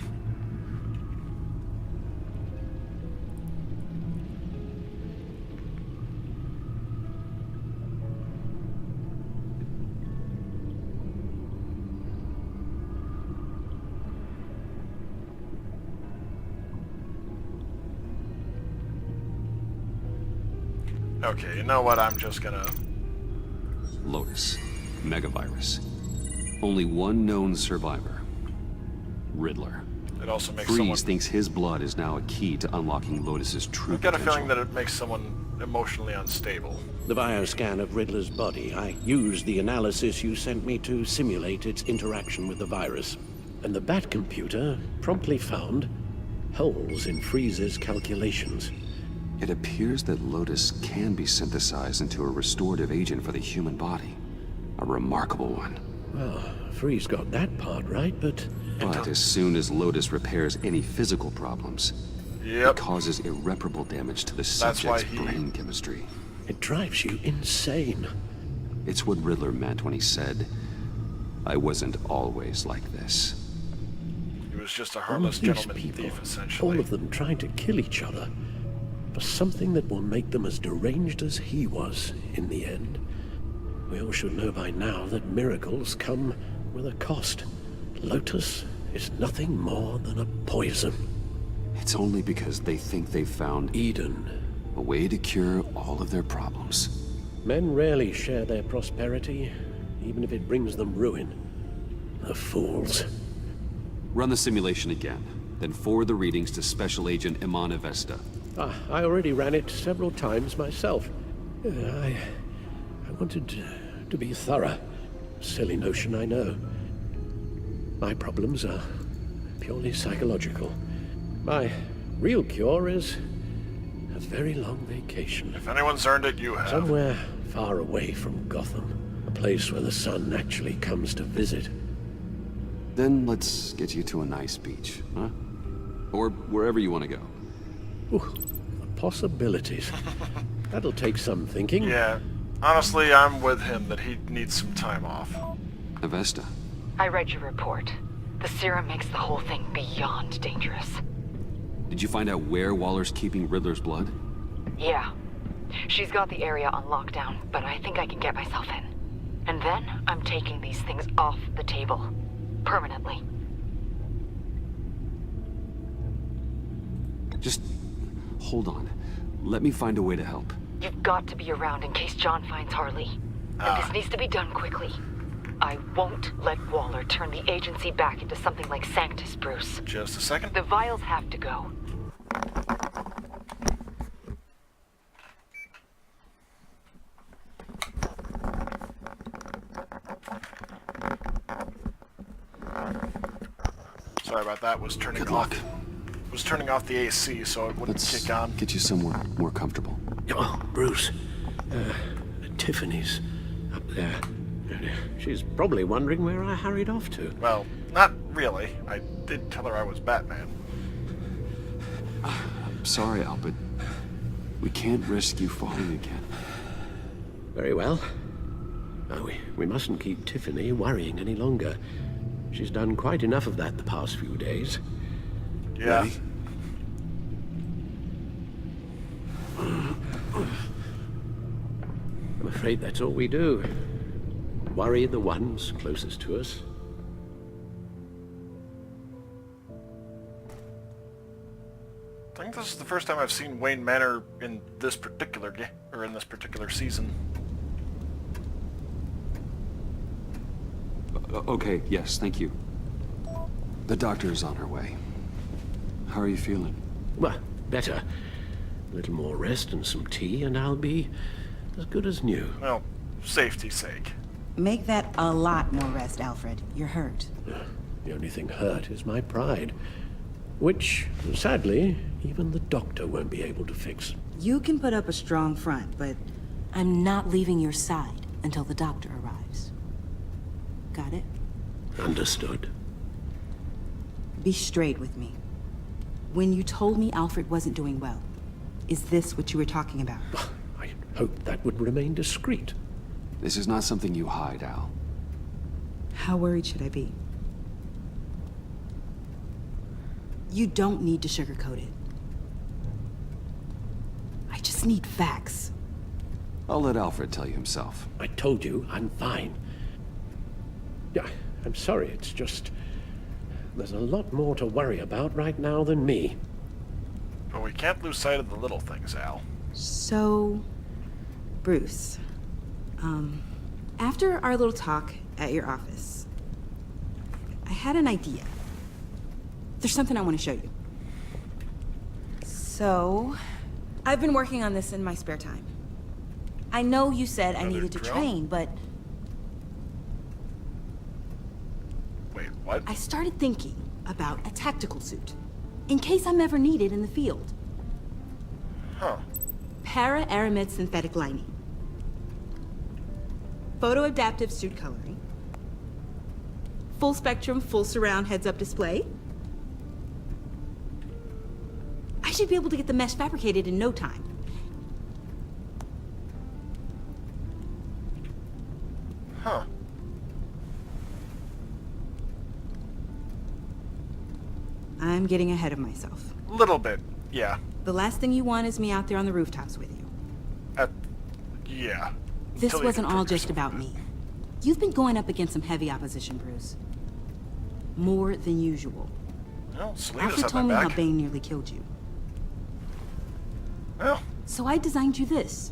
Okay, you know what? I'm just gonna... Lotus. Megavirus. Only one known survivor. Riddler. It also makes Freeze someone... thinks his blood is now a key to unlocking Lotus's true I've got a potential. feeling that it makes someone emotionally unstable. The bioscan of Riddler's body. I used the analysis you sent me to simulate its interaction with the virus. And the Bat computer promptly found holes in Freeze's calculations. It appears that Lotus can be synthesized into a restorative agent for the human body. A remarkable one. Well, Freeze got that part right, but as soon as Lotus repairs any physical problems, it causes irreparable damage to the subject's brain chemistry. It drives you insane. It's what Riddler meant when he said, "I wasn't always like this." He was just a All harmless of these gentleman people, thief, essentially. all of them trying to kill each other for something that will make them as deranged as he was in the end. We all should know by now that miracles come with a cost. Lotus is nothing more than a poison. It's only because they think they've found Eden, a way to cure all of their problems. Men rarely share their prosperity, even if it brings them ruin. The fools. Run the simulation again, then forward the readings to Special Agent Imana Vesta. I already ran it several times myself. I wanted to be thorough. Silly notion, I know. My problems are purely psychological. My real cure is a very long vacation. If anyone's earned it, you have. Somewhere far away from Gotham. A place where the sun actually comes to visit. Then let's get you to a nice beach, huh? Or wherever you want to go. Ooh, possibilities. That'll take some thinking. Yeah, honestly, I'm with him that he needs some time off. Avesta. I read your report. The serum makes the whole thing beyond dangerous. Did you find out where Waller's keeping Riddler's blood? Yeah. She's got the area on lockdown, but I think I can get myself in. And then I'm taking these things off the table. Permanently. Just hold on. Let me find a way to help. You've got to be around in case John finds Harley. And this needs to be done quickly. I won't let Waller turn the agency back into something like Sanctus, Bruce. Just a second. The vials have to go. Sorry about that. Was turning off the AC so it wouldn't kick on. Get you somewhere more comfortable. Oh, Bruce. Tiffany's up there. She's probably wondering where I hurried off to. Well, not really. I did tell her I was Batman. I'm sorry, Al, but we can't risk you falling again. Very well. No, we mustn't keep Tiffany worrying any longer. She's done quite enough of that the past few days. Yeah. Ready? I'm afraid that's all we do. Worry the ones closest to us. I think this is the first time I've seen Wayne Manor in this particular game, or in this particular season. Okay, yes, thank you. The doctor is on her way. How are you feeling? Well, better. A little more rest and some tea, and I'll be as good as new. Well, safety's sake. Make that a lot more rest, Alfred. You're hurt. The only thing hurt is my pride. Which, sadly, even the doctor won't be able to fix. You can put up a strong front, but I'm not leaving your side until the doctor arrives. Got it? Understood. Be straight with me. when you told me Alfred wasn't doing well, is this what you were talking about? I hoped that would remain discreet. This is not something you hide, Al. How worried should I be? You don't need to sugarcoat it. I just need facts. I'll let Alfred tell you himself. I told you, I'm fine. Yeah, I'm sorry, it's just... There's a lot more to worry about right now than me. But we can't lose sight of the little things, Al. So, Bruce, after our little talk at your office, I had an idea. There's something I want to show you. So, I've been working on this in my spare time. I know you said I needed to train, but... Wait, what? I started thinking about a tactical suit, in case I'm ever needed in the field. Huh. Para-aramid synthetic lining. Photo-adaptive suit coloring. Full spectrum, full surround heads-up display. I should be able to get the mesh fabricated in no time. Huh. I'm getting ahead of myself. Little bit, yeah. The last thing you want is me out there on the rooftops with you. Yeah. This Until you wasn't can all prove just yourself. about me. You've been going up against some heavy opposition, Bruce. More than usual. Well, Selena's Alfred at told me my how back. Bane nearly killed you. Well. So I designed you this.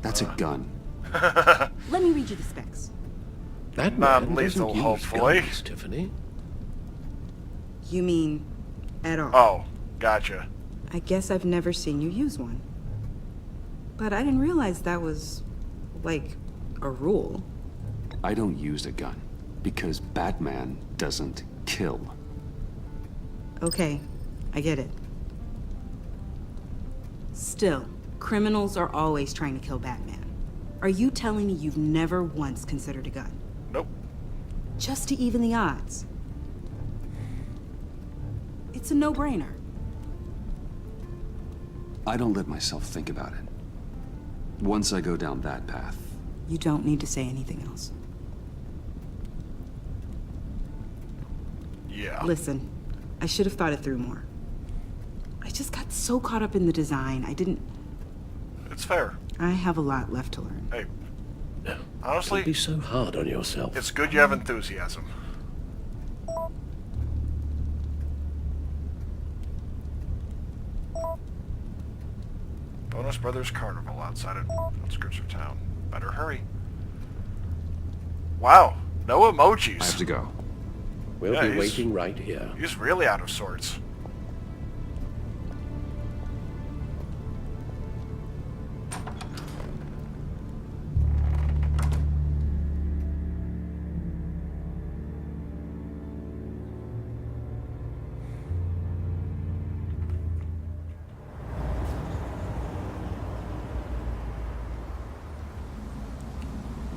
That's a gun. Let me read you the specs. That Not man lethal, doesn't use hopefully. guns, Tiffany. You mean at all? Oh, gotcha. I guess I've never seen you use one. But I didn't realize that was, like, a rule. I don't use a gun because Batman doesn't kill. Okay, I get it. Still, criminals are always trying to kill Batman. Are you telling me you've never once considered a gun? Nope. Just to even the odds. It's a no-brainer. I don't let myself think about it. Once I go down that path... You don't need to say anything else. Yeah. Listen, I should have thought it through more. I just got so caught up in the design, I didn't... It's fair. I have a lot left to learn. Hey, honestly... Don't be so hard on yourself. It's good you have enthusiasm. Bonus Brothers Carnival outside of outskirts of town. Better hurry. Wow, no emojis. I have to go. We'll Yeah, be waiting right here. He's really out of sorts.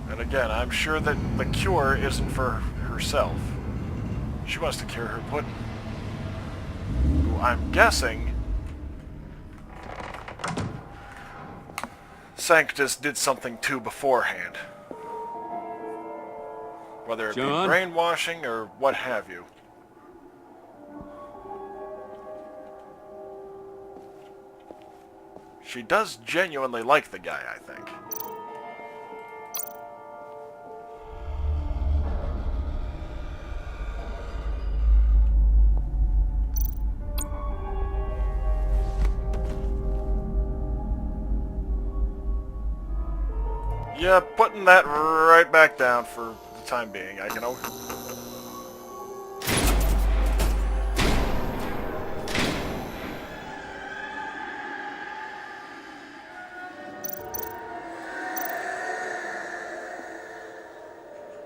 And again, I'm sure that the cure isn't for herself. She wants to cure her pudding. Who I'm guessing Sanctus did something to beforehand. Whether it John? be brainwashing or what have you. She does genuinely like the guy, I think. Yeah, putting that right back down for the time being. I can...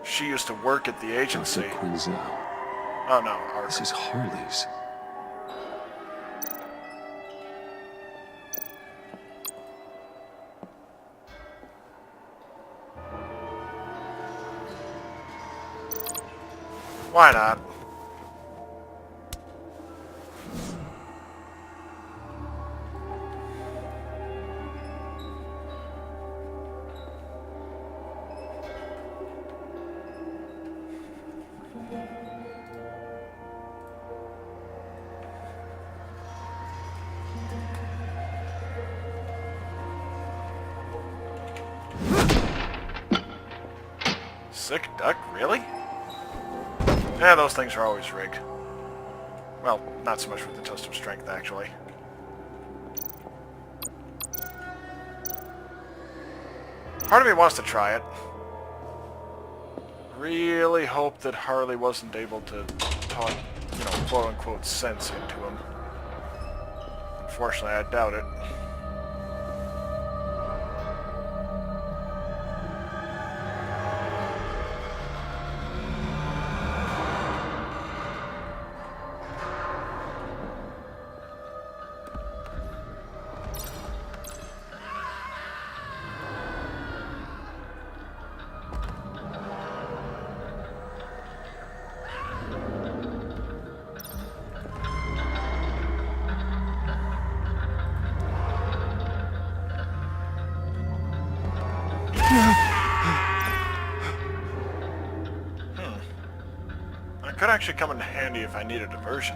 She used to work at the agency. Dr. Quinzel. Oh no, Arkham. This is Harley's. Why not? Sick duck? Really? Yeah, those things are always rigged. Well, not so much with the test of strength, actually. Part of me wants to try it. Really hope that Harley wasn't able to talk, you know, quote-unquote sense into him. Unfortunately, I doubt it. It could actually come in handy if I need a diversion.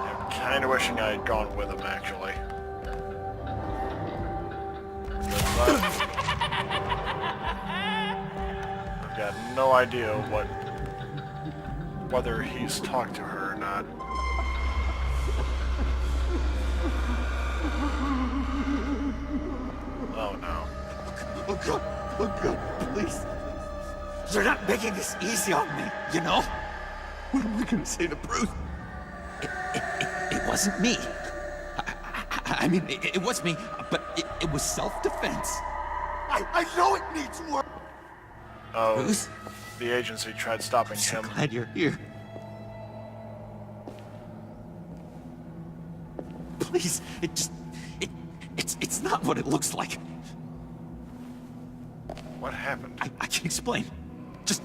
I'm kind of wishing I had gone with him, actually. I've got no idea whether he's talked to her or not. Oh no. Oh God, please. You're not making this easy on me, you know? What am I gonna say to Bruce? It wasn't me. I mean, it was me, but it was self-defense. I know it needs work. Oh, Bruce? The agency tried stopping I'm so him. glad you're here. Please, it's not what it looks like. What happened? I can explain. Just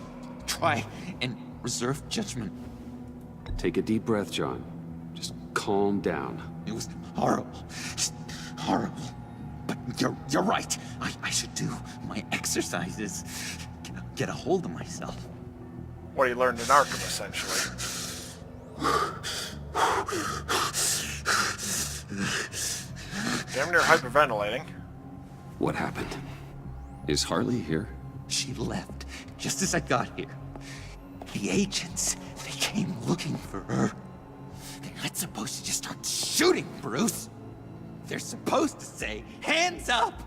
try and reserve judgment. Take a deep breath, John. Just calm down. It was horrible. Just horrible. But you're right. I should do my exercises. Get a hold of myself. What he learned in Arkham, essentially. Damn near hyperventilating. What happened? Is Harley here? She left just as I got here. The agents, they came looking for her. They're not supposed to just start shooting, Bruce. They're supposed to say, hands up!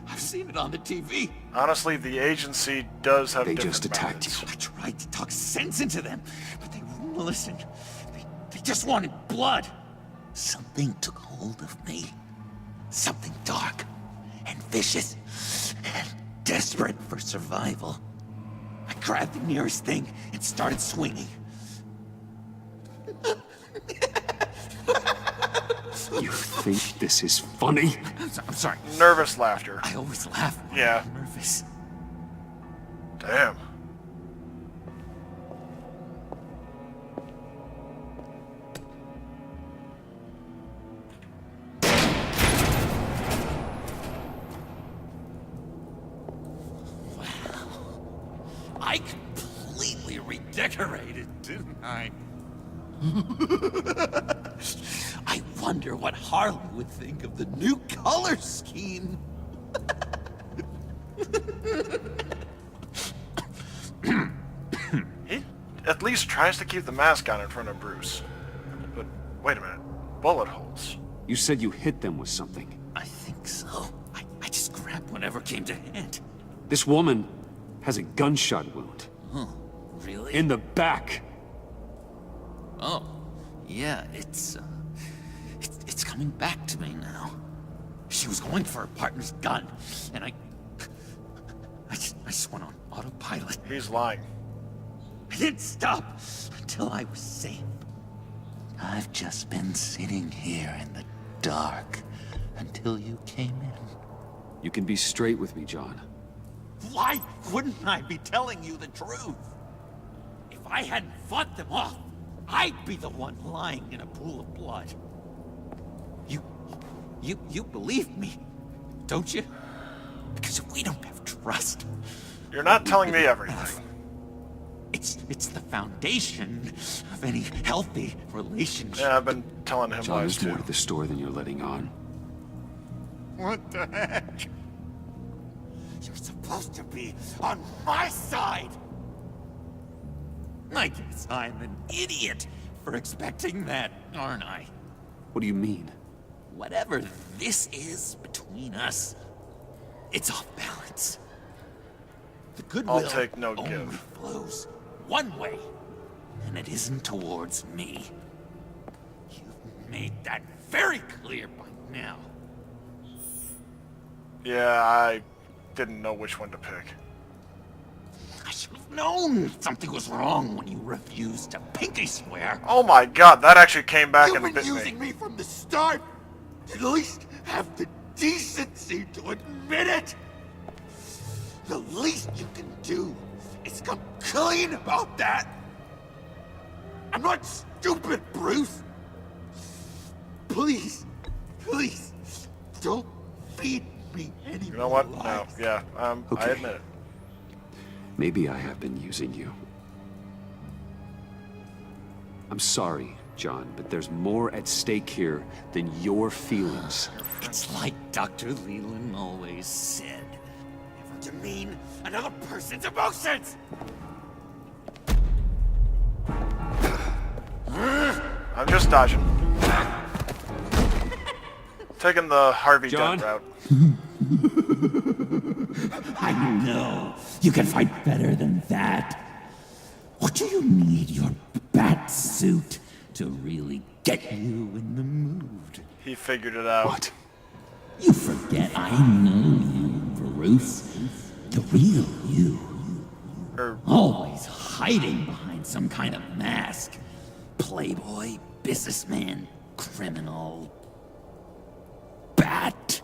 I've seen it on the TV. Honestly, the agency does have They different just attacked methods. you. I tried to talk sense into them, but they wouldn't listen. They just wanted blood. Something took hold of me. Something dark and vicious and desperate for survival. I grabbed the nearest thing and started swinging. You think this is funny? I'm sorry. Nervous laughter. I always laugh when Yeah. I'm nervous. Damn. I completely redecorated, didn't I? I wonder what Harley would think of the new color scheme. He at least tries to keep the mask on in front of Bruce. But wait a minute. Bullet holes. You said you hit them with something. I think so. I just grabbed whatever came to hand. This woman has a gunshot wound. Oh, really? In the back. Oh, yeah, it's coming back to me now. She was going for her partner's gun, and I just went on autopilot. He's lying. I didn't stop until I was safe. I've just been sitting here in the dark until you came in. You can be straight with me, John. Why wouldn't I be telling you the truth? If I hadn't fought them off, I'd be the one lying in a pool of blood. You believe me, don't you? Because if we don't have trust... You're not telling me everything. It's the foundation of any healthy relationship. Yeah, I've been telling him John, lies there's more too. to the story than you're letting on. What the heck? You're supposed to be on my side! I guess I'm an idiot for expecting that, aren't I? What do you mean? Whatever this is between us, it's off balance. The goodwill I'll take no only give. flows one way, and it isn't towards me. You've made that very clear by now. Yeah, I didn't know which one to pick. I should have known something was wrong when you refused to pinky swear. Oh my god, that actually came back You've and been bit using me. me from the start. At least have the decency to admit it. The least you can do is come clean about that. I'm not stupid, Bruce. Please, please, don't feed me any You know what? more No, lies. yeah, I Okay. admit it. Maybe I have been using you. I'm sorry, John, but there's more at stake here than your feelings. It's like Dr. Leland always said. Never demean another person's emotions! I'm just dodging. Taking the Harvey John? Dent route. I know. You can fight better than that. What do you need your bat suit to really get you in the mood? He figured it out. What? You forget I know you, Bruce. The real you. Always hiding behind some kind of mask. Playboy, businessman, criminal. Bat.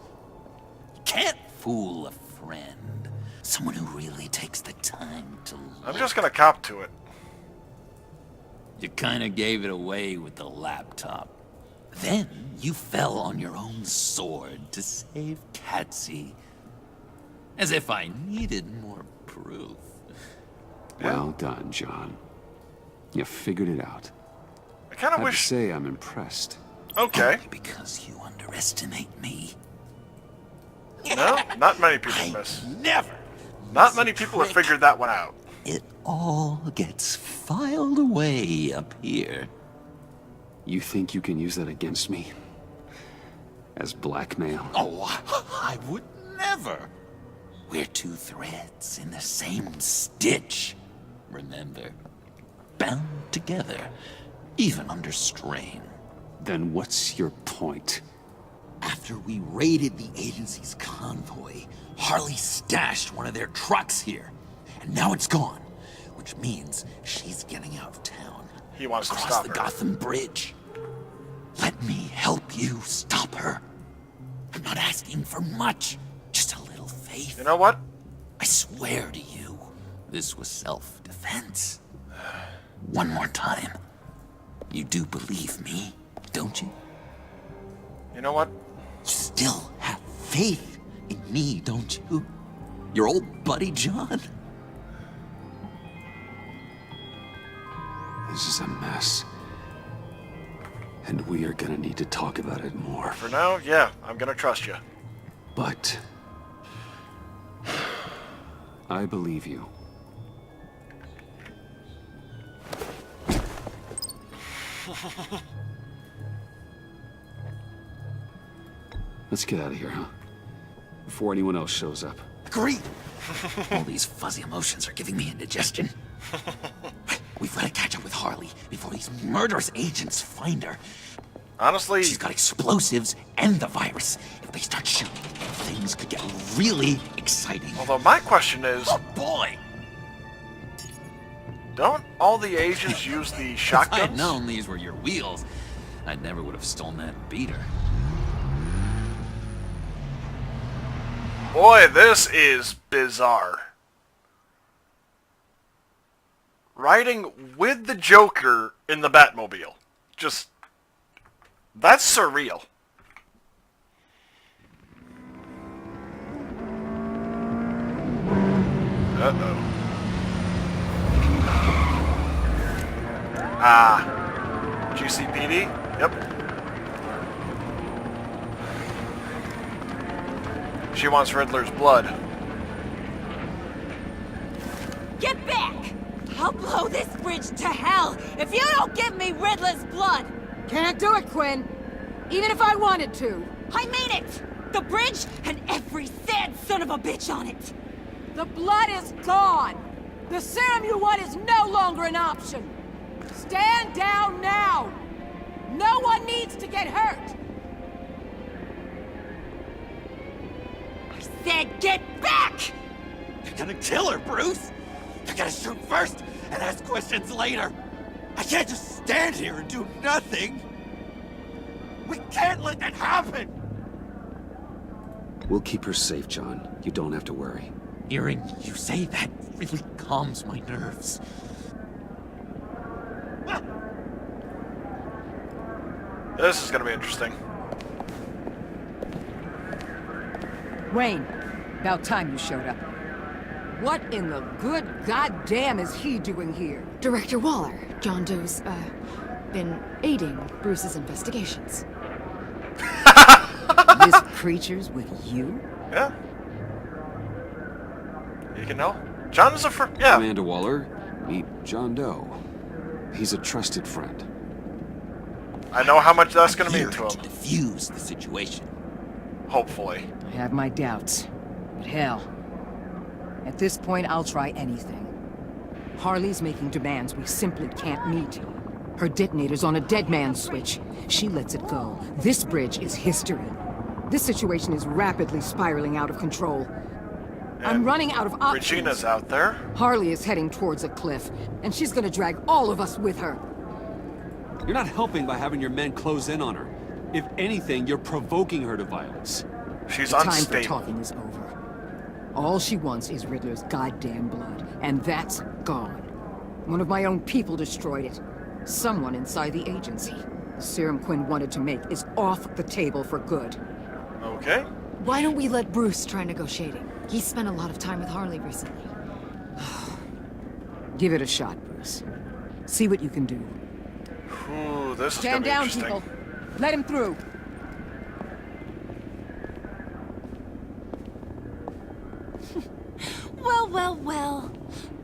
You can't fool a friend. Someone who really takes the time to look. I'm just gonna cop to it. You kinda gave it away with the laptop. Then you fell on your own sword to save Catsy. As if I needed more proof. Well done, John. You figured it out. I kinda I have wish... to say I'm impressed. Okay. Only because you underestimate me. No, not many people miss. Never. Not many people have figured that one out. It all gets filed away up here. You think you can use that against me? As blackmail? Oh, I would never. We're two threads in the same stitch. Remember? Bound together, even under strain. Then what's your point? After we raided the agency's convoy, Harley stashed one of their trucks here. And now it's gone, which means she's getting out of town. He wants to across stop the her. Gotham Bridge. Let me help you stop her. I'm not asking for much, just a little faith. You know what? I swear to you, this was self-defense. One more time. You do believe me, don't you? You know what? You still have faith in me, don't you? Your old buddy John? This is a mess. And we are gonna need to talk about it more. For now, yeah, I'm gonna trust you. But... I believe you. Let's get out of here, huh? Before anyone else shows up. Agreed. All these fuzzy emotions are giving me indigestion. We've got to catch up with Harley before these murderous agents find her. Honestly... She's got explosives and the virus. If they start shooting, things could get really exciting. Although my question is... Oh boy! Don't all the agents use the If I had shotguns? known these were your wheels, I never would have stolen that beater. Boy, this is bizarre. Riding with the Joker in the Batmobile. Just... That's surreal. Uh-oh. GCPD? Yep. She wants Riddler's blood. Get back! I'll blow this bridge to hell if you don't give me Riddler's blood! Can't do it, Quinn. Even if I wanted to. I mean it! The bridge and every sad son of a bitch on it! The blood is gone! The serum you want is no longer an option! Stand down now! No one needs to get hurt! I said get back! You're gonna kill her, Bruce! I gotta shoot first and ask questions later! I can't just stand here and do nothing! We can't let that happen! We'll keep her safe, John. You don't have to worry. Hearing you say that really calms my nerves. This is gonna be interesting. Wayne, about time you showed up. What in the good goddamn is he doing here? Director Waller, John Doe's, been aiding Bruce's investigations. This creature's with you? Yeah. You can know. John is a yeah. Commander Waller, meet John Doe. He's a trusted friend. I know how much that's going to mean to him. Diffuse the situation. Hopefully. I have my doubts. But hell. At this point, I'll try anything. Harley's making demands we simply can't meet. Her detonator's on a dead man's switch. She lets it go. This bridge is history. This situation is rapidly spiraling out of control. I'm running out of options. Regina's out there. Harley is heading towards a cliff, and she's gonna drag all of us with her. You're not helping by having your men close in on her. If anything, you're provoking her to violence. She's The unstable. time for talking is over. All she wants is Riddler's goddamn blood, and that's gone. One of my own people destroyed it. Someone inside the agency. The serum Quinn wanted to make is off the table for good. Okay. Why don't we let Bruce try negotiating? He's spent a lot of time with Harley recently. Give it a shot, Bruce. See what you can do. Ooh, this is Stand gonna be down, interesting. people. Let him through. Well, well, well.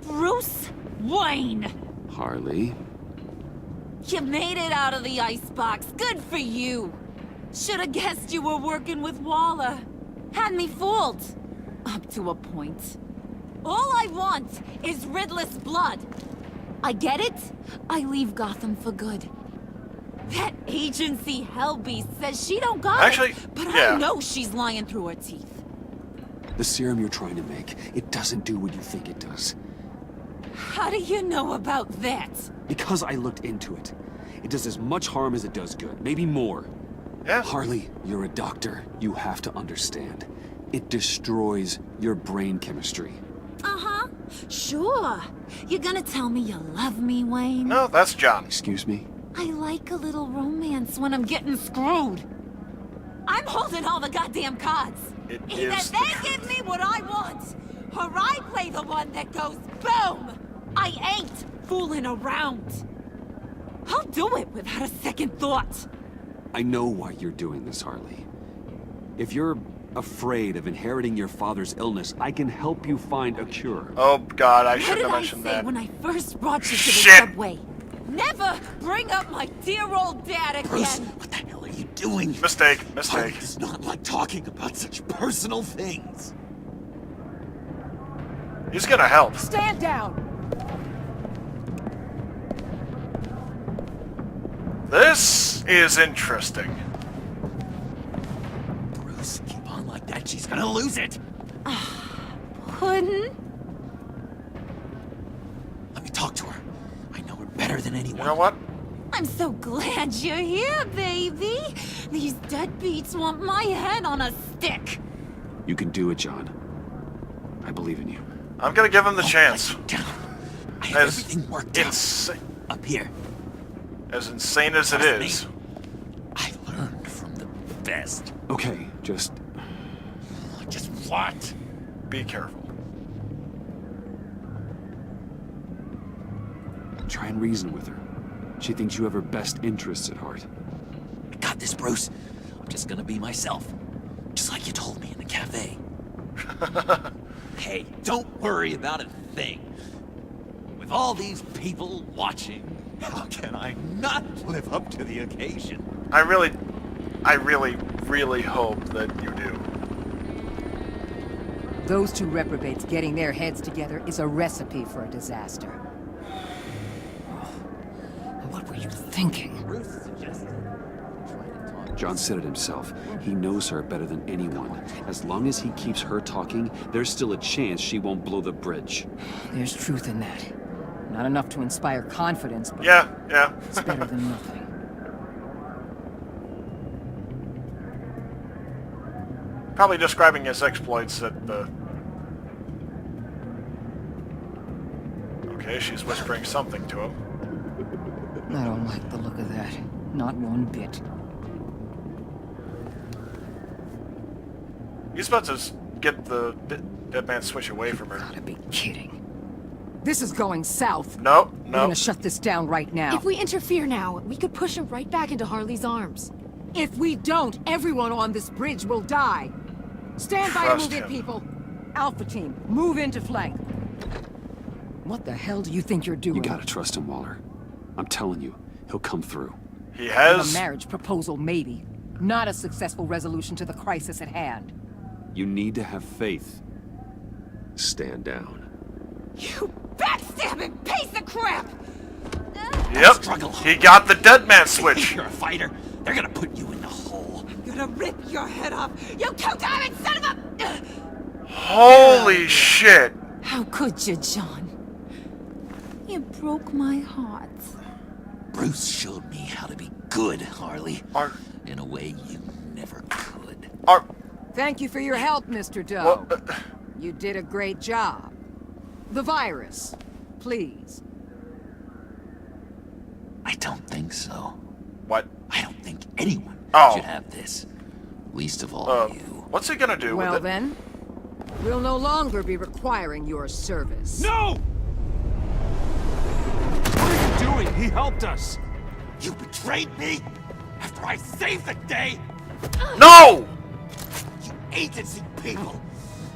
Bruce Wayne! Harley? You made it out of the icebox. Good for you. Should have guessed you were working with Waller. Had me fooled. Up to a point. All I want is Riddler's blood. I get it. I leave Gotham for good. That agency hellbeast says she don't got it. But yeah. I know she's lying through her teeth. The serum you're trying to make, it doesn't do what you think it does. How do you know about that? Because I looked into it. It does as much harm as it does good, maybe more. Yeah. Harley, you're a doctor. You have to understand. It destroys your brain chemistry. Uh-huh. Sure. You're gonna tell me you love me, Wayne? No, that's John. Excuse me? I like a little romance when I'm getting screwed. I'm holding all the goddamn cards. Either they give me what I want, or I play the one that goes boom. I ain't fooling around. I'll do it without a second thought. I know why you're doing this, Harley. If you're afraid of inheriting your father's illness, I can help you find a cure. Oh God, I What shouldn't did have I mentioned say that. when I first brought you to the Shit. subway? Never bring up my dear old dad again. Bruce, what the hell are you doing? Mistake. Harley does not like talking about such personal things. He's gonna help. Stand down. This is interesting. Bruce, keep on like that. She's gonna lose it. Puddin'? Let me talk to her. I know her better than anyone. You know what? I'm so glad you're here, baby. These deadbeats want my head on a stick. You can do it, John. I believe in you. I'm gonna give him the chance. I have everything worked out. Up here. As insane as it is. I learned from the best. Okay, just what? Be careful. try and reason with her. She thinks you have her best interests at heart. I got this, Bruce. I'm just gonna be myself. Just like you told me in the cafe. Hey, don't worry about a thing. With all these people watching, how can I not live up to the occasion? I really, really hope that you do. Those two reprobates getting their heads together is a recipe for a disaster. What were you thinking? Bruce suggested. John said it himself. He knows her better than anyone. As long as he keeps her talking, there's still a chance she won't blow the bridge. There's truth in that. Not enough to inspire confidence, but yeah. It's better than nothing. Probably describing his exploits at the... Okay, she's whispering something to him. I don't like the look of that. Not one bit. He's about to get the dead man switch away from her. Gotta be kidding. This is going south. No. We're gonna shut this down right now. If we interfere now, we could push him right back into Harley's arms. If we don't, everyone on this bridge will die. Stand by to move in, people. Alpha team, move into flank. What the hell do you think you're doing? You gotta trust him, Waller. I'm telling you, he'll come through. He has... A marriage proposal, maybe. Not a successful resolution to the crisis at hand. You need to have faith. Stand down. You backstabbing piece of crap! Yep, he got the dead man switch. You're a fighter. They're gonna put you in the hole. I'm gonna rip your head off, you two-diamond son of a... Holy shit. How could you, John? You broke my heart. Bruce showed me how to be good, Harley. In a way you never could. Thank you for your help, Mr. Doe. You did a great job. The virus, please. I don't think so. What? I don't think anyone should have this. Least of all you. What's he gonna do with it? Well then, we'll no longer be requiring your service. No! What are you doing? He helped us. You betrayed me after I saved the day? No! You agency people!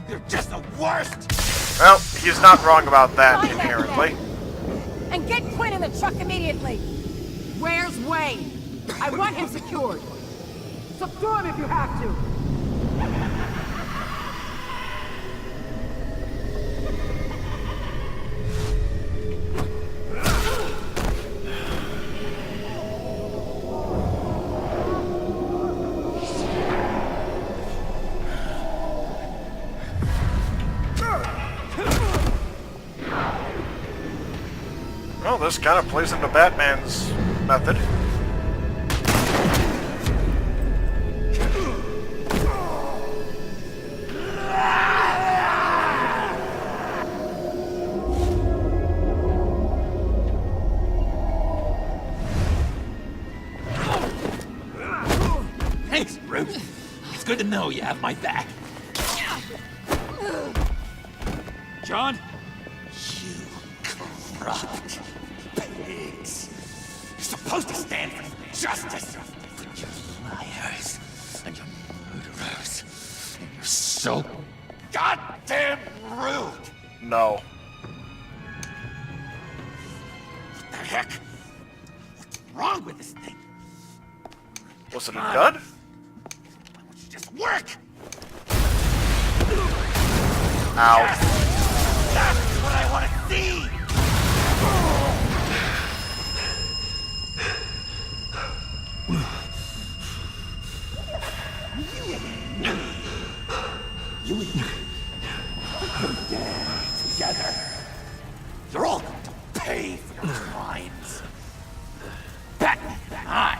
You're just the worst! Well, he's not wrong about that, inherently. And get Quinn in the truck immediately! Where's Wayne? I want him secured. Subdue him if you have to. Well, this kind of plays into Batman's method. Thanks, Bruce. It's good to know you have my back. John? You corrupt pigs. You're supposed to stand for justice. But you're liars. And you're murderers. And you're so goddamn rude. No. What the heck? What's wrong with this thing? Was it a dud? Why don't you just work? Ow. Yes! That's what I want to see! You and me. You're dead together. You're all going to pay for your crimes. Batman and I,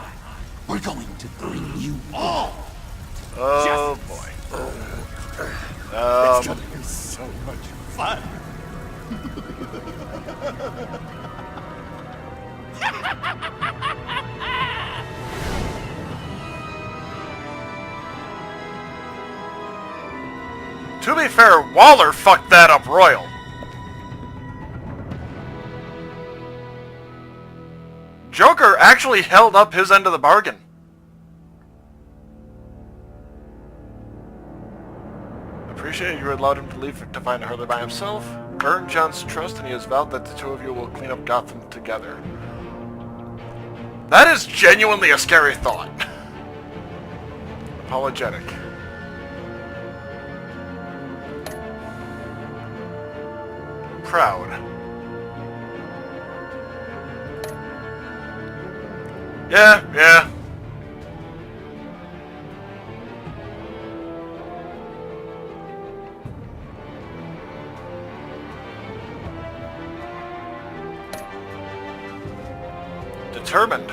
we're going to bring you all to Oh justice. boy. It's gonna be so much fun. To be fair, Waller fucked that up royal. Joker actually held up his end of the bargain. Appreciate you allowed him to leave to find Harley by himself. Earned John's trust, and he has vowed that the two of you will clean up Gotham together. That is genuinely a scary thought. Apologetic. Proud. Yeah. Determined.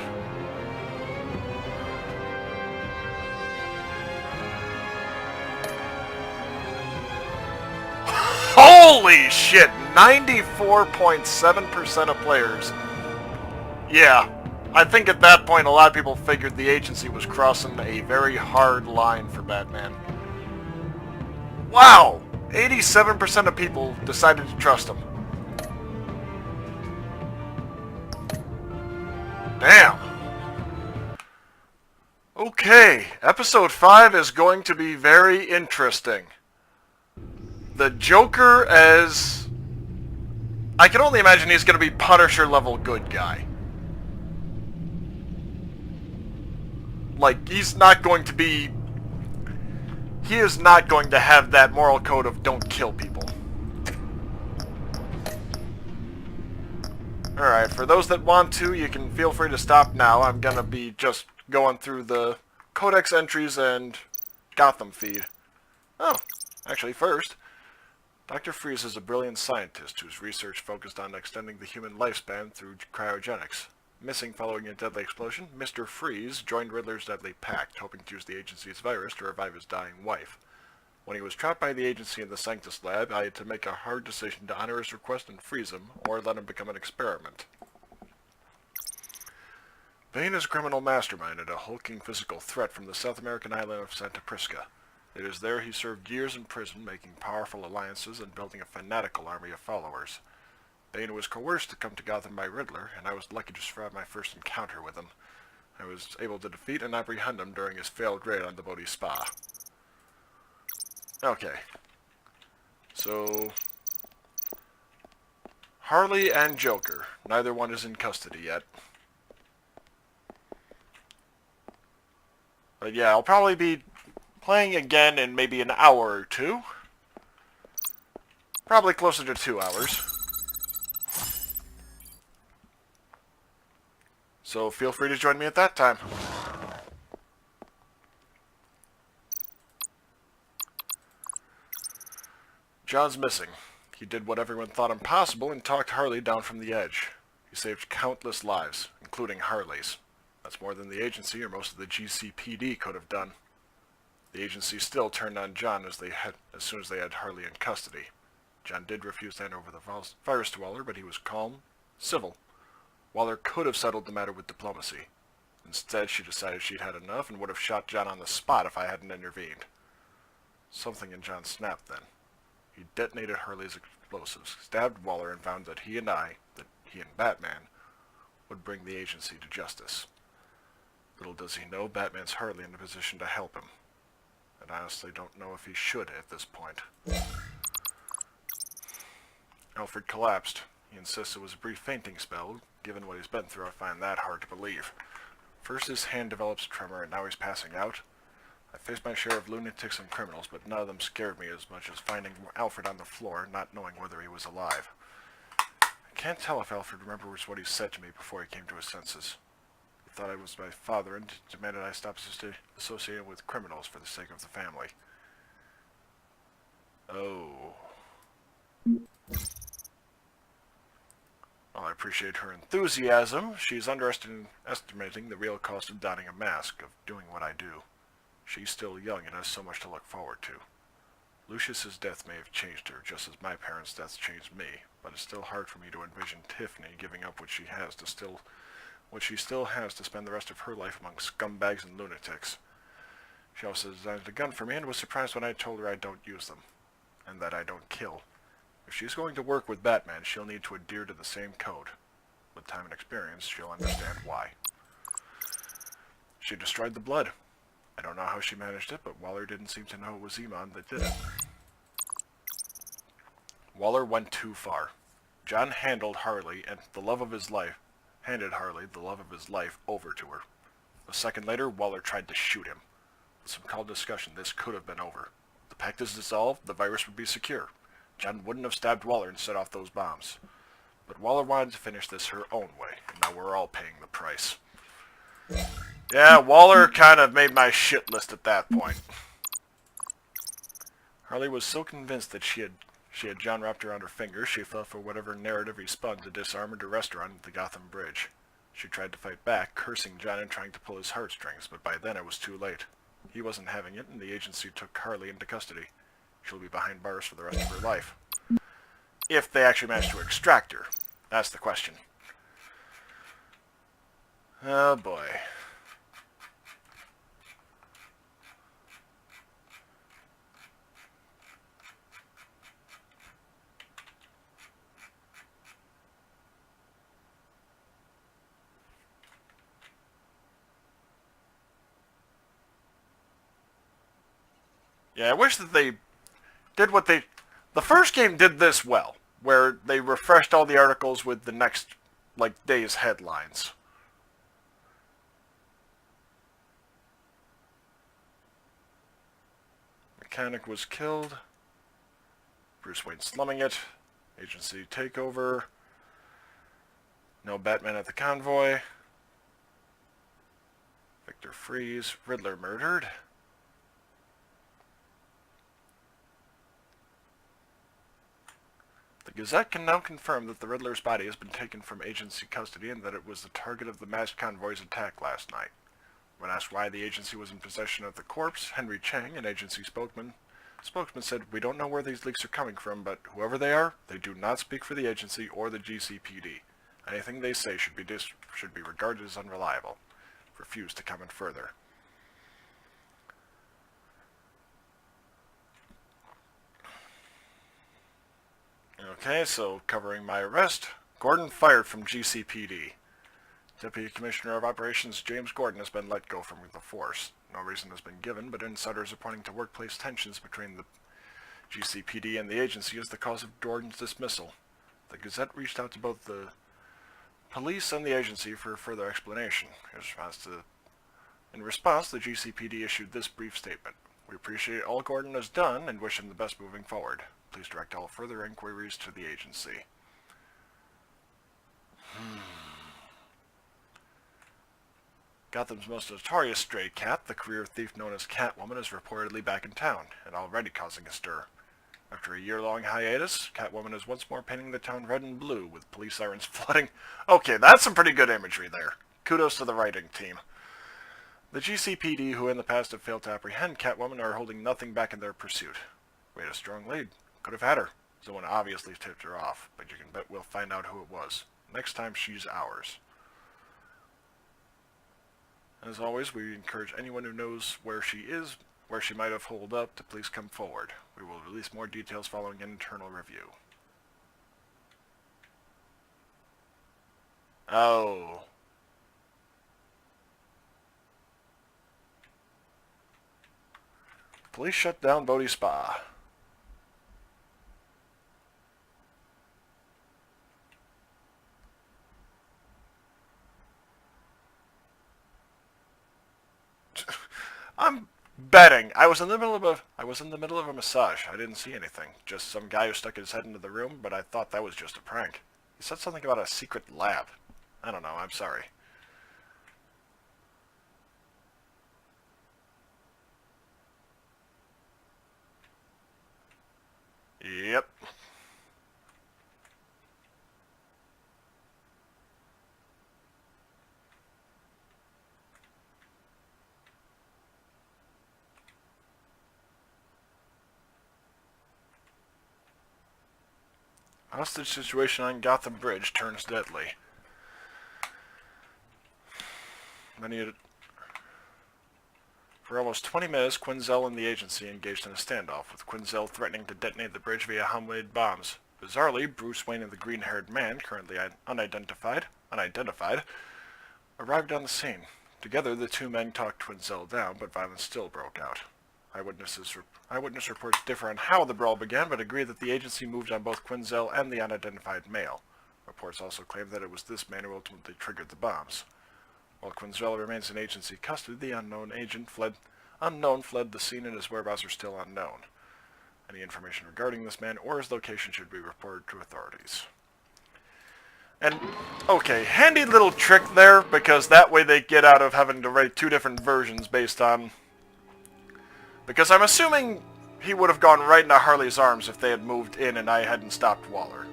Holy shit! 94.7% of players. Yeah. I think at that point a lot of people figured the agency was crossing a very hard line for Batman. Wow! 87% of people decided to trust him. Damn. Okay, episode 5 is going to be very interesting. The Joker as... I can only imagine he's going to be Punisher level good guy. Like, he's not going to be... He is not going to have that moral code of don't kill people. Alright, for those that want to, you can feel free to stop now. I'm gonna be just going through the Codex entries and Gotham feed. Oh, actually first, Dr. Freeze is a brilliant scientist whose research focused on extending the human lifespan through cryogenics. Missing following a deadly explosion, Mr. Freeze joined Riddler's deadly pact, hoping to use the agency's virus to revive his dying wife. When he was trapped by the agency in the Sanctus lab, I had to make a hard decision to honor his request and freeze him, or let him become an experiment. Bane is a criminal mastermind and a hulking physical threat from the South American island of Santa Prisca. It is there he served years in prison, making powerful alliances and building a fanatical army of followers. Bane was coerced to come to Gotham by Riddler, and I was lucky to survive my first encounter with him. I was able to defeat and apprehend him during his failed raid on the Bodhi Spa. Okay. So... Harley and Joker. Neither one is in custody yet. But yeah, I'll probably be playing again in maybe an hour or two. Probably closer to 2 hours. So feel free to join me at that time. John's missing. He did what everyone thought impossible and talked Harley down from the edge. He saved countless lives, including Harley's. That's more than the agency or most of the GCPD could have done. The agency still turned on John as soon as they had Harley in custody. John did refuse to hand over the virus to Waller, but he was calm, civil. Waller could have settled the matter with diplomacy. Instead, she decided she'd had enough and would have shot John on the spot if I hadn't intervened. Something in John snapped then. He detonated Harley's explosives, stabbed Waller, and found that he and Batman, would bring the agency to justice. Little does he know, Batman's hardly in a position to help him. And I honestly don't know if he should at this point. Alfred collapsed. He insists it was a brief fainting spell. Given what he's been through, I find that hard to believe. First his hand develops a tremor, and now he's passing out. I faced my share of lunatics and criminals, but none of them scared me as much as finding Alfred on the floor, not knowing whether he was alive. I can't tell if Alfred remembers what he said to me before he came to his senses. He thought I was my father and demanded I stop associating with criminals for the sake of the family. Oh. While I appreciate her enthusiasm, she's underestimating the real cost of donning a mask, of doing what I do. She's still young and has so much to look forward to. Lucius's death may have changed her, just as my parents' deaths changed me, but it's still hard for me to envision Tiffany giving up what she still has to spend the rest of her life among scumbags and lunatics. She also designed a gun for me and was surprised when I told her I don't use them, and that I don't kill. If she's going to work with Batman, she'll need to adhere to the same code. With time and experience, she'll understand why. She destroyed the blood. I don't know how she managed it, but Waller didn't seem to know it was Iman that did it. Waller went too far. John handed Harley the love of his life over to her. A second later, Waller tried to shoot him. With some calm discussion, this could have been over. If the pact is dissolved, the virus would be secure. John wouldn't have stabbed Waller and set off those bombs. But Waller wanted to finish this her own way, and now we're all paying the price. Yeah, Waller kind of made my shit list at that point. Harley was so convinced that she had John wrapped around her finger, she fell for whatever narrative he spun to disarm and arrest her on the Gotham Bridge. She tried to fight back, cursing John and trying to pull his heartstrings, but by then it was too late. He wasn't having it, and the agency took Harley into custody. She'll be behind bars for the rest of her life. If they actually manage to extract her. That's the question. Oh boy. Yeah, I wish that they did what they... The first game did this well, where they refreshed all the articles with the next, day's headlines. Mechanic was killed. Bruce Wayne slumming it. Agency takeover. No Batman at the convoy. Victor Freeze. Riddler murdered. The Gazette can now confirm that the Riddler's body has been taken from agency custody and that it was the target of the masked convoy's attack last night. When asked why the agency was in possession of the corpse, Henry Chang, an agency spokesman, said, "We don't know where these leaks are coming from, but whoever they are, they do not speak for the agency or the GCPD. Anything they say should be regarded as unreliable. Refuse to comment further." Okay, so covering my arrest, Gordon fired from GCPD. Deputy Commissioner of Operations James Gordon has been let go from the force. No reason has been given, but insiders are pointing to workplace tensions between the GCPD and the agency as the cause of Gordon's dismissal. The Gazette reached out to both the police and the agency for further explanation. In response, the GCPD issued this brief statement. "We appreciate all Gordon has done and wish him the best moving forward. Please direct all further inquiries to the agency." Gotham's most notorious stray cat, the career thief known as Catwoman, is reportedly back in town, and already causing a stir. After a year-long hiatus, Catwoman is once more painting the town red and blue, with police sirens flooding. Okay, that's some pretty good imagery there. Kudos to the writing team. The GCPD, who in the past have failed to apprehend Catwoman, are holding nothing back in their pursuit. We had a strong lead. Could have had her. Someone obviously tipped her off, but you can bet we'll find out who it was. Next time, she's ours. As always, we encourage anyone who knows where she is, where she might have holed up, to please come forward. We will release more details following an internal review. Oh. Police shut down Bodhi Spa. I'm betting. I was in the middle of a massage. I didn't see anything. Just some guy who stuck his head into the room, but I thought that was just a prank. He said something about a secret lab. I don't know. I'm sorry. Yep. Hostage situation on Gotham Bridge turns deadly. For almost 20 minutes, Quinzel and the agency engaged in a standoff, with Quinzel threatening to detonate the bridge via homemade bombs. Bizarrely, Bruce Wayne and the green-haired man, currently unidentified, arrived on the scene. Together, the two men talked Quinzel down, but violence still broke out. Eyewitness reports differ on how the brawl began, but agree that the agency moved on both Quinzel and the unidentified male. Reports also claim that it was this man who ultimately triggered the bombs. While Quinzel remains in agency custody, the unknown fled the scene and his whereabouts are still unknown. Any information regarding this man or his location should be reported to authorities. And, okay, handy little trick there, because that way they get out of having to write two different versions based on... Because I'm assuming he would have gone right into Harley's arms if they had moved in and I hadn't stopped Waller.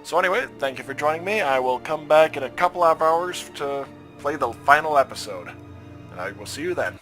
So anyway, thank you for joining me. I will come back in a couple of hours to play the final episode. And I will see you then.